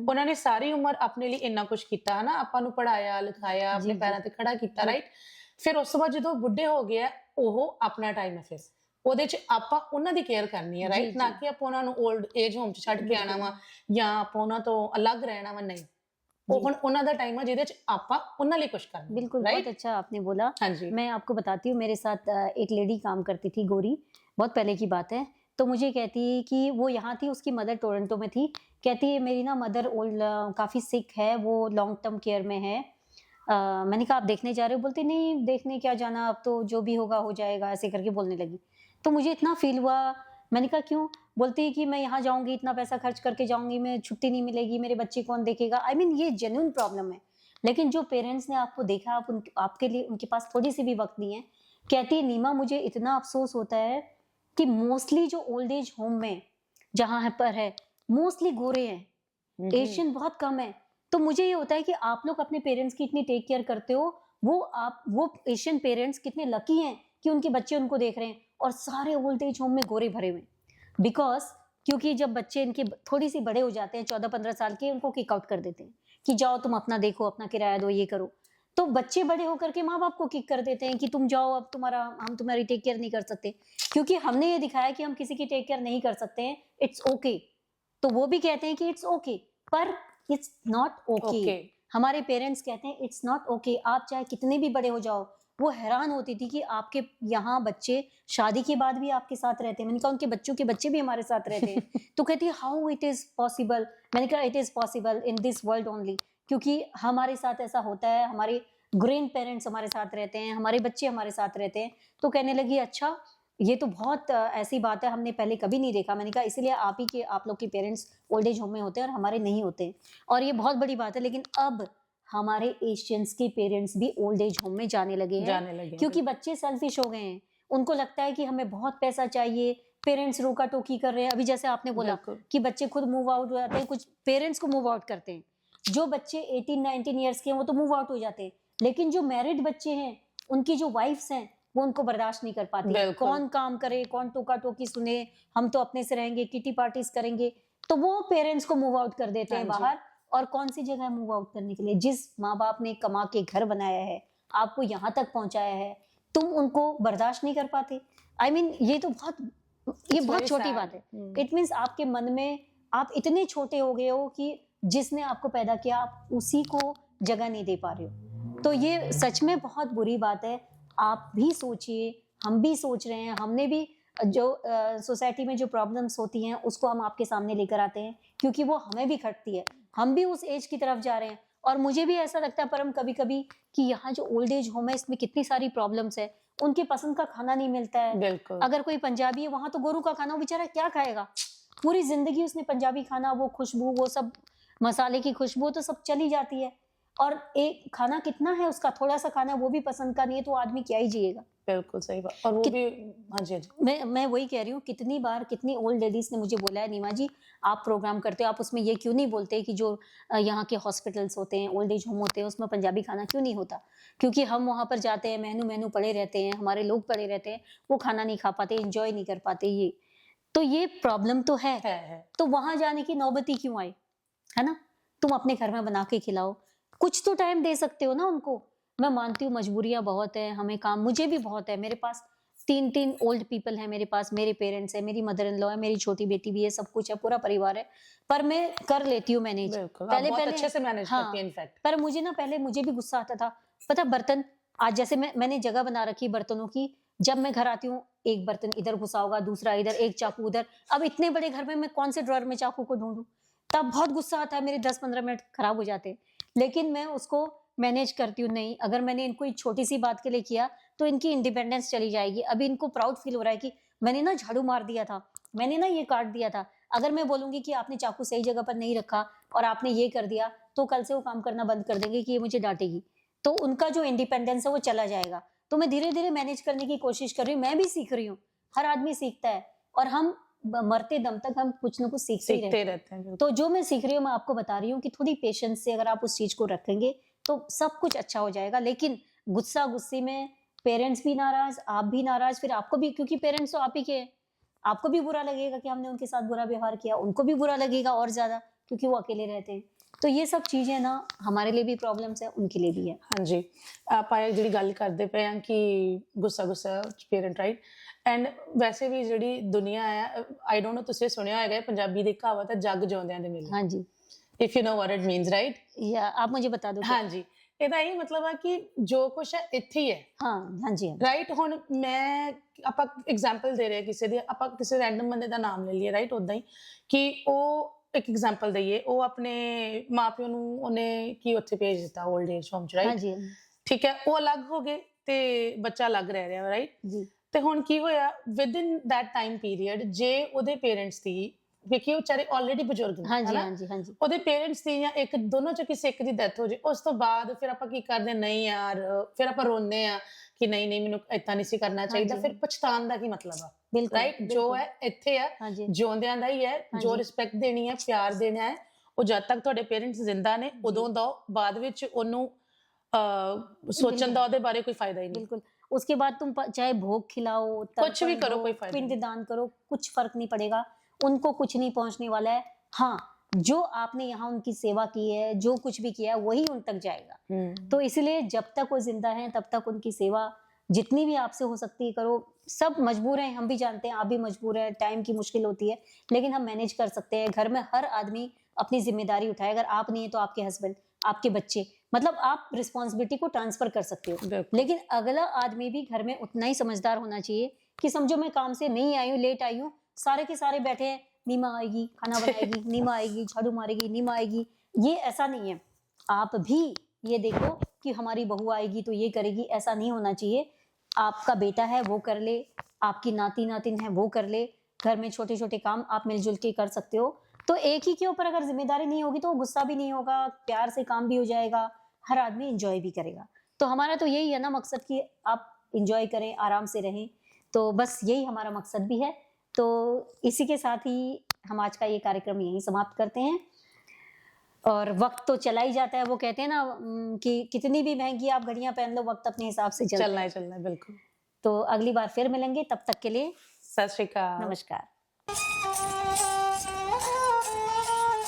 ਉਹਨਾਂ ਨੇ ਸਾਰੀ ਉਮਰ ਆਪਣੇ ਲਈ ਇੰਨਾ ਕੁਝ ਕੀਤਾ, ਹਨਾ, ਆਪਾਂ ਨੂੰ ਪੜ੍ਹਾਇਆ ਲਿਖਾਇਆ, ਆਪਣੇ ਪੈਰਾਂ ਤੇ ਖੜਾ ਕੀਤਾ, ਰਾਈਟ। ਫਿਰ ਉਸ ਤੋਂ ਬਾਅਦ ਜਦੋਂ ਬੁੱਢੇ ਹੋ ਗਏ ਆ, ਉਹ ਆਪਣਾ ਟਾਈਮ ਹੈ, ਫਿਰ ਉਹਦੇ 'ਚ ਆਪਾਂ ਉਹਨਾਂ ਦੀ ਕੇਅਰ ਕਰਨੀ ਹੈ, ਰਾਈਟ, ਨਾ ਕਿ ਆਪਾਂ ਉਹਨਾਂ ਨੂੰ 올ਡ ਏਜ ਹੋਮ 'ਚ ਛੱਡ ਕੇ ਆਣਾ ਵਾ ਜਾਂ ਆਪਾਂ ਉਹਨਾਂ ਤੋਂ ਅਲੱਗ ਰਹਿਣਾ ਵਾ, नहीं। वो ਹੁਣ ਉਹਨਾਂ ਦਾ टाइम है ਜਿਹਦੇ 'ਚ ਆਪਾਂ ਉਹਨਾਂ ਲਈ ਕੁਝ करना। बिल्कुल, बहुत अच्छा आपने बोला। हाँ जी। मैं आपको बताती हूँ, मेरे साथ एक लेडी काम करती थी, गोरी, बहुत पहले की बात है। तो मुझे कहती है कि वो यहाँ थी, उसकी मदर टोरंटो में थी। कहती है मेरी ना मदर ओल्ड काफ़ी सिक है, वो लॉन्ग टर्म केयर में है। मैंने कहा आप देखने जा रहे हो? बोलते नहीं देखने क्या जाना, अब तो जो भी होगा हो जाएगा, ऐसे करके बोलने लगी। तो मुझे इतना फील हुआ। मैंने कहा क्यों? बोलती है कि मैं यहाँ जाऊँगी, इतना पैसा खर्च करके जाऊँगी, मैं छुट्टी नहीं मिलेगी, मेरे बच्चे कौन देखेगा। आई मीन ये जेन्युइन प्रॉब्लम है। लेकिन जो पेरेंट्स ने आपको देखा, आप आपके लिए उनके पास थोड़ी सी भी वक्त नहीं है। कहती है नीमा मुझे इतना अफसोस होता है कि मोस्टली जो ओल्ड एज होम में जहाँ पर है मोस्टली गोरे हैं, एशियन बहुत कम है। तो मुझे ये होता है कि आप लोग अपने पेरेंट्स की इतनी टेक केयर करते हो, वो एशियन पेरेंट्स कितने लकी हैं कि उनके बच्चे उनको देख रहे हैं। और सारे ओल्ड एज होम में गोरे भरे हुए, बिकॉज क्योंकि जब बच्चे इनके थोड़ी सी बड़े हो जाते हैं 14-15 साल के, उनको किक आउट कर देते हैं कि जाओ तुम अपना देखो, अपना किराया दो, ये करो। तो बच्चे बड़े होकर के माँ बाप को किक कर देते हैं कि तुम जाओ, अब हम तुम्हारी टेक केयर नहीं कर सकते, क्योंकि हमने ये दिखाया कि हम किसी की टेक केयर नहीं कर सकते हैं, इट्स ओके। तो वो भी कहते हैं कि इट्स ओके, पर इट्स नॉट ओके। हमारे पेरेंट्स कहते हैं इट्स नॉट ओके। आप चाहे कितने भी बड़े हो जाओ। वो हैरान होती थी कि आपके यहाँ बच्चे शादी के बाद भी आपके साथ रहते हैं। मैंने कहा उनके बच्चों के बच्चे भी हमारे साथ रहते हैं। तो कहती है हाउ इट इज पॉसिबल। मैंने कहा it is possible in this world only, क्योंकि हमारे साथ ऐसा होता है, हमारे ग्रैंड पेरेंट्स हमारे साथ रहते हैं, हमारे बच्चे हमारे साथ रहते हैं। तो कहने लगी अच्छा ये तो बहुत ऐसी बात है, हमने पहले कभी नहीं देखा। मैंने कहा इसलिए आप लोग के पेरेंट्स ओल्ड एज होम में होते हैं और हमारे नहीं होते, और ये बहुत बड़ी बात है। लेकिन अब हमारे एशियंस के पेरेंट्स भी ओल्ड एज होम में जाने लगे हैं, क्योंकि बच्चे सेल्फिश हो गए हैं। उनको लगता है कि हमें बहुत पैसा चाहिए, पेरेंट्स रोका टोकी कर रहे हैं। अभी जैसे आपने बोला कि बच्चे खुद मूव आउट हो जाते हैं, कुछ पेरेंट्स को मूव आउट करते हैं। जो बच्चे 18-19 ईयर्स के हैं वो तो मूव आउट हो जाते हैं, लेकिन जो मैरिड बच्चे हैं, उनकी जो वाइफ्स हैं, वो उनको बर्दाश्त नहीं कर पाती। कौन काम करे, कौन टोका टोकी सुने, हम तो अपने से रहेंगे, किटी पार्टीज करेंगे, तो वो पेरेंट्स को मूव आउट कर देते हैं बाहर। और कौन सी जगह मूव आउट करने के लिए? जिस माँ बाप ने कमा के घर बनाया है, आपको यहाँ तक पहुंचाया है, तुम उनको बर्दाश्त नहीं कर पाते। आई मीन ये बहुत छोटी बात है। इट मीन्स आपके मन में आप इतने छोटे हो गए हो कि जिसने आपको पैदा किया आप उसी को जगह नहीं दे पा रहे हो। तो ये सच में बहुत बुरी बात है। आप भी सोचिए, हम भी सोच रहे हैं, हमने भी जो सोसाइटी में जो प्रॉब्लम्स होती हैं उसको हम आपके सामने लेकर आते हैं, क्योंकि वो हमें भी खटती है। हम भी उस एज की तरफ जा रहे हैं। और मुझे भी ऐसा लगता है परम कभी कभी कि यहाँ जो ओल्ड एज होम है इसमें कितनी सारी प्रॉब्लम्स है। उनके पसंद का खाना नहीं मिलता है। अगर कोई पंजाबी है वहां तो गोरू का खाना, वो बेचारा क्या खाएगा? पूरी जिंदगी उसने पंजाबी खाना, वो खुशबू, वो सब मसाले की खुशबू तो सब चली जाती है। और एक खाना कितना है उसका, थोड़ा सा खाना वो भी पसंद का नहीं है, तो आदमी क्या ही जिएगा। बिल्कुल सही बात। और वो भी हाँ जी, मैं वही कह रही हूँ, कितनी बार कितनी ओल्ड लेडीज ने मुझे बोला है नीमा जी आप प्रोग्राम करते हो, आप उसमें ये क्यों नहीं बोलते कि जो यहाँ के हॉस्पिटल्स होते हैं, ओल्ड एज होम होते हैं, उसमें पंजाबी खाना क्यों नहीं होता? क्योंकि हम वहाँ पर जाते हैं, मेनू पड़े रहते हैं, हमारे लोग पड़े रहते हैं, वो खाना नहीं खा पाते, इंजॉय नहीं कर पाते। ये तो ये प्रॉब्लम तो है। तो वहां जाने की नौबती क्यों आई, है ना? तुम अपने घर में बना के खिलाओ, कुछ तो टाइम दे सकते हो ना उनको। मैं मानती हूँ मजबूरियां बहुत है, हमें काम, मुझे भी बहुत है। मेरे पास 3 ओल्ड पीपल है, मेरे पास मेरे पेरेंट्स है, मेरी मदर इन लॉ है, मेरी छोटी बेटी भी है, सब कुछ है, पूरा परिवार है, पर मैं कर लेती हूँ मैनेज। पहले अच्छे से मैनेज करती हैं इनफैक्ट। पर मुझे ना पहले मुझे भी गुस्सा आता था, पता बर्तन आज जैसे मैंने जगह बना रखी बर्तनों की, जब मैं घर आती हूँ एक बर्तन इधर घुसा होगा, दूसरा इधर, एक चाकू उधर। अब इतने बड़े घर में मैं कौन से ड्रॉअर में चाकू को ढूंढूं? तब बहुत गुस्सा आता है, मेरे 10-15 मिनट खराब हो जाते हैं। लेकिन मैं उसको मैनेज करती हूँ, नहीं अगर मैंने इनको एक छोटी सी बात के लिए किया तो इनकी इंडिपेंडेंस चली जाएगी। अभी इनको प्राउड फील हो रहा है कि मैंने ना झाड़ू मार दिया था, मैंने ना ये काट दिया था। अगर मैं बोलूंगी कि आपने चाकू सही जगह पर नहीं रखा और आपने ये कर दिया, तो कल से वो काम करना बंद कर देंगे कि ये मुझे डांटेगी। तो उनका जो इंडिपेंडेंस है वो चला जाएगा। तो मैं धीरे धीरे मैनेज करने की कोशिश कर रही हूँ, मैं भी सीख रही हूँ, हर आदमी सीखता है, और हम मरते दम तक हम कुछ ना कुछ सीखते रहते हैं। तो जो मैं सीख रही हूँ मैं आपको बता रही हूँ कि थोड़ी पेशेंस से अगर आप उस चीज को रखेंगे तो सब कुछ अच्छा हो जाएगा। लेकिन गुस्सा गुस्से में पेरेंट्स भी नाराज, आप भी नाराज, फिर आपको भी, क्योंकि पेरेंट्स तो आप ही के हैं, आपको भी बुरा लगेगा कि हमने उनके साथ बुरा व्यवहार किया, उनको भी बुरा लगेगा और ज्यादा, क्योंकि वो अकेले रहते हैं। तो ये सब चीजें ना हमारे लिए भी प्रॉब्लम्स है, उनके लिए भी है। हाँ जी, ਆਪਾਂ ਜਿਹੜੀ ਗੱਲ ਕਰਦੇ ਪਏ ਹਾਂ ਕਿ ਗੁੱਸਾ ਪੇਰੈਂਟ ਰਾਈਟ, ਐਂਡ ਵੈਸੇ ਵੀ ਜਿਹੜੀ ਦੁਨੀਆ ਹੈ, ਆਈ ਡੋਨਟ ਨੋ ਤੁਸੀਂ ਸੁਣਿਆ ਹੋਏਗਾ, ਪੰਜਾਬੀ ਦੀ ਕਹਾਵਤ ਹੈ ਜੱਗ ਜਿਉਂਦਿਆਂ ਦੇ ਮੇਲੇ। हाँ जी, if you know what it means right. या आप मुझे बता दो। हाँ जी, ਇਹਦਾ ਇਹ ਮਤਲਬ ਹੈ ਕਿ ਜੋ ਕੁਛ ਹੈ ਇੱਥੇ ਹੀ ਹੈ। हाँ हाँ जी, ਰਾਈਟ। ਹੁਣ ਮੈਂ ਆਪਾਂ ਐਗਜ਼ਾਮਪਲ ਦੇ ਰਹੇ ਕਿਸੇ ਦੀ, ਆਪਾਂ ਕਿਸੇ ਰੈਂਡਮ ਬੰਦੇ ਦਾ ਨਾਮ ਲੈ ਲਈਏ ਰਾਈਟ, ਉਦਾਂ ਹੀ ਕਿ ਉਹ ਇੱਕ ਐਗਜ਼ਾਮਪਲ ਦਈਏ, ਉਹ ਆਪਣੇ ਮਾਪਿਆਂ ਨੂੰ ਉਹਨੇ ਕੀ ਉੱਥੇ ਭੇਜ ਦਿੱਤਾ ਓਲਡ ਏਜ ਹੋਮ ਚ हाँ ਰਾਈਟ, जी, ਠੀਕ ਹੈ, ਉਹ ਅਲੱਗ ਹੋ ਗਏ ਤੇ ਬੱਚਾ ਅਲੱਗ ਰਹਿ ਰਿਹਾ ਰਾਈਟ। जी, ਤੇ ਹੁਣ ਕੀ ਹੋਇਆ with in that time period, ਜੇ ਉਹਦੇ ਪੇਰੈਂਟਸ ਦੀ, ਵੇਖੀ ਉਹ ਵਿਚਾਰੇ ਆਲਰੇਡੀ ਬਜ਼ੁਰਗ ਨੇ, हाँ जी, ਹਨਾ, हाँ जी, हाँ जी, ਉਹਦੇ ਪੇਰੈਂਟਸ ਦੀ ਜਾਂ ਇੱਕ ਦੋਨੋਂ ਚ ਕਿਸੇ ਇੱਕ ਦੀ ਡੈਥ ਹੋ ਜੇ, ਉਸ ਤੋਂ ਬਾਅਦ ਫਿਰ ਆਪਾਂ ਕੀ ਕਰਦੇ, ਨਹੀਂ ਯਾਰ, ਫਿਰ ਆਪਾਂ ਰੋਂਦੇ ਆ ਕਿ ਨਹੀਂ ਨਹੀਂ ਮੈਨੂੰ ਏਦਾਂ ਨਹੀਂ ਸੀ ਕਰਨਾ ਚਾਹੀਦਾ। ਫਿਰ ਪਛਤਾਣ ਦਾ ਕੀ ਮਤਲਬ ਆ, बिल्कुल ਰਾਈਟ। ਜੋ ਹੈ ਇੱਥੇ ਆ, हाँ जी, ਜਿਉਂਦਿਆਂ ਦਾ ਹੀ ਹੈ, ਜੋ ਹਾਂਜੀ। ਰਿਸਪੈਕਟ ਦੇਣੀ ਹੈ, ਪਿਆਰ ਦੇਣਾ ਹੈ, ਉਹ ਜਦ ਤੱਕ ਤੁਹਾਡੇ ਪੇਰੈਂਟਸ ਜ਼ਿੰਦਾ ਨੇ ਉਦੋਂ ਦੋ, ਬਾਅਦ ਵਿੱਚ ਉਹਨੂੰ ਸੋਚਣ ਦਾ ਉਹਦੇ ਬਾਰੇ ਕੋਈ ਫਾਇਦਾ ਹੀ ਨਹੀਂ। बिल्कुल। उसके बाद तुम चाहे भोग खिलाओ, कुछ भी तर्पण करो, दो, कोई फायदा नहीं। पिंडदान करो, कुछ फर्क नहीं पड़ेगा, उनको कुछ नहीं पहुंचने वाला है। हाँ, जो आपने यहाँ उनकी सेवा की है, जो कुछ भी किया है, वही उन तक जाएगा। तो इसलिए जब तक वो जिंदा है तब तक उनकी सेवा जितनी भी आपसे हो सकती है करो। सब मजबूर हैं, हम भी जानते हैं, आप भी मजबूर हैं, टाइम की मुश्किल होती है, लेकिन हम मैनेज कर सकते हैं। घर में हर आदमी अपनी जिम्मेदारी उठाए, अगर आप नहीं है तो आपके हस्बैंड, आपके बच्चे, मतलब आप रिस्पॉन्सिबिलिटी को ट्रांसफर कर सकते हो। लेकिन अगला आदमी भी घर में उतना ही समझदार होना चाहिए कि समझो मैं काम से नहीं आई हूँ, लेट आई हूँ, सारे के सारे बैठे हैं, नीमा आएगी खाना बनाएगी, नीमा आएगी झाड़ू मारेगी, नीमा आएगी, ये ऐसा नहीं है। आप भी ये देखो कि हमारी बहू आएगी तो ये करेगी, ऐसा नहीं होना चाहिए। आपका बेटा है वो कर ले, आपकी नाती नातिन है वो कर ले, घर में छोटे छोटे काम आप मिलजुल के कर सकते हो। तो एक ही के ऊपर अगर जिम्मेदारी नहीं होगी तो गुस्सा भी नहीं होगा, प्यार से काम भी हो जाएगा, हर आदमी इंजॉय भी करेगा। तो हमारा तो यही है ना मकसद कि आप इंजॉय करें, आराम से रहें। तो बस यही हमारा मकसद भी है। तो इसी के साथ ही हम आज का ये कार्यक्रम यहीं समाप्त करते हैं। और वक्त तो चला ही जाता है, वो कहते हैं ना कि कितनी भी महंगी आप घड़ियां पहन लो, वक्त अपने हिसाब से चलना है। चलना है बिल्कुल। तो अगली बार फिर मिलेंगे, तब तक के लिए सत श्री अकाल, नमस्कार।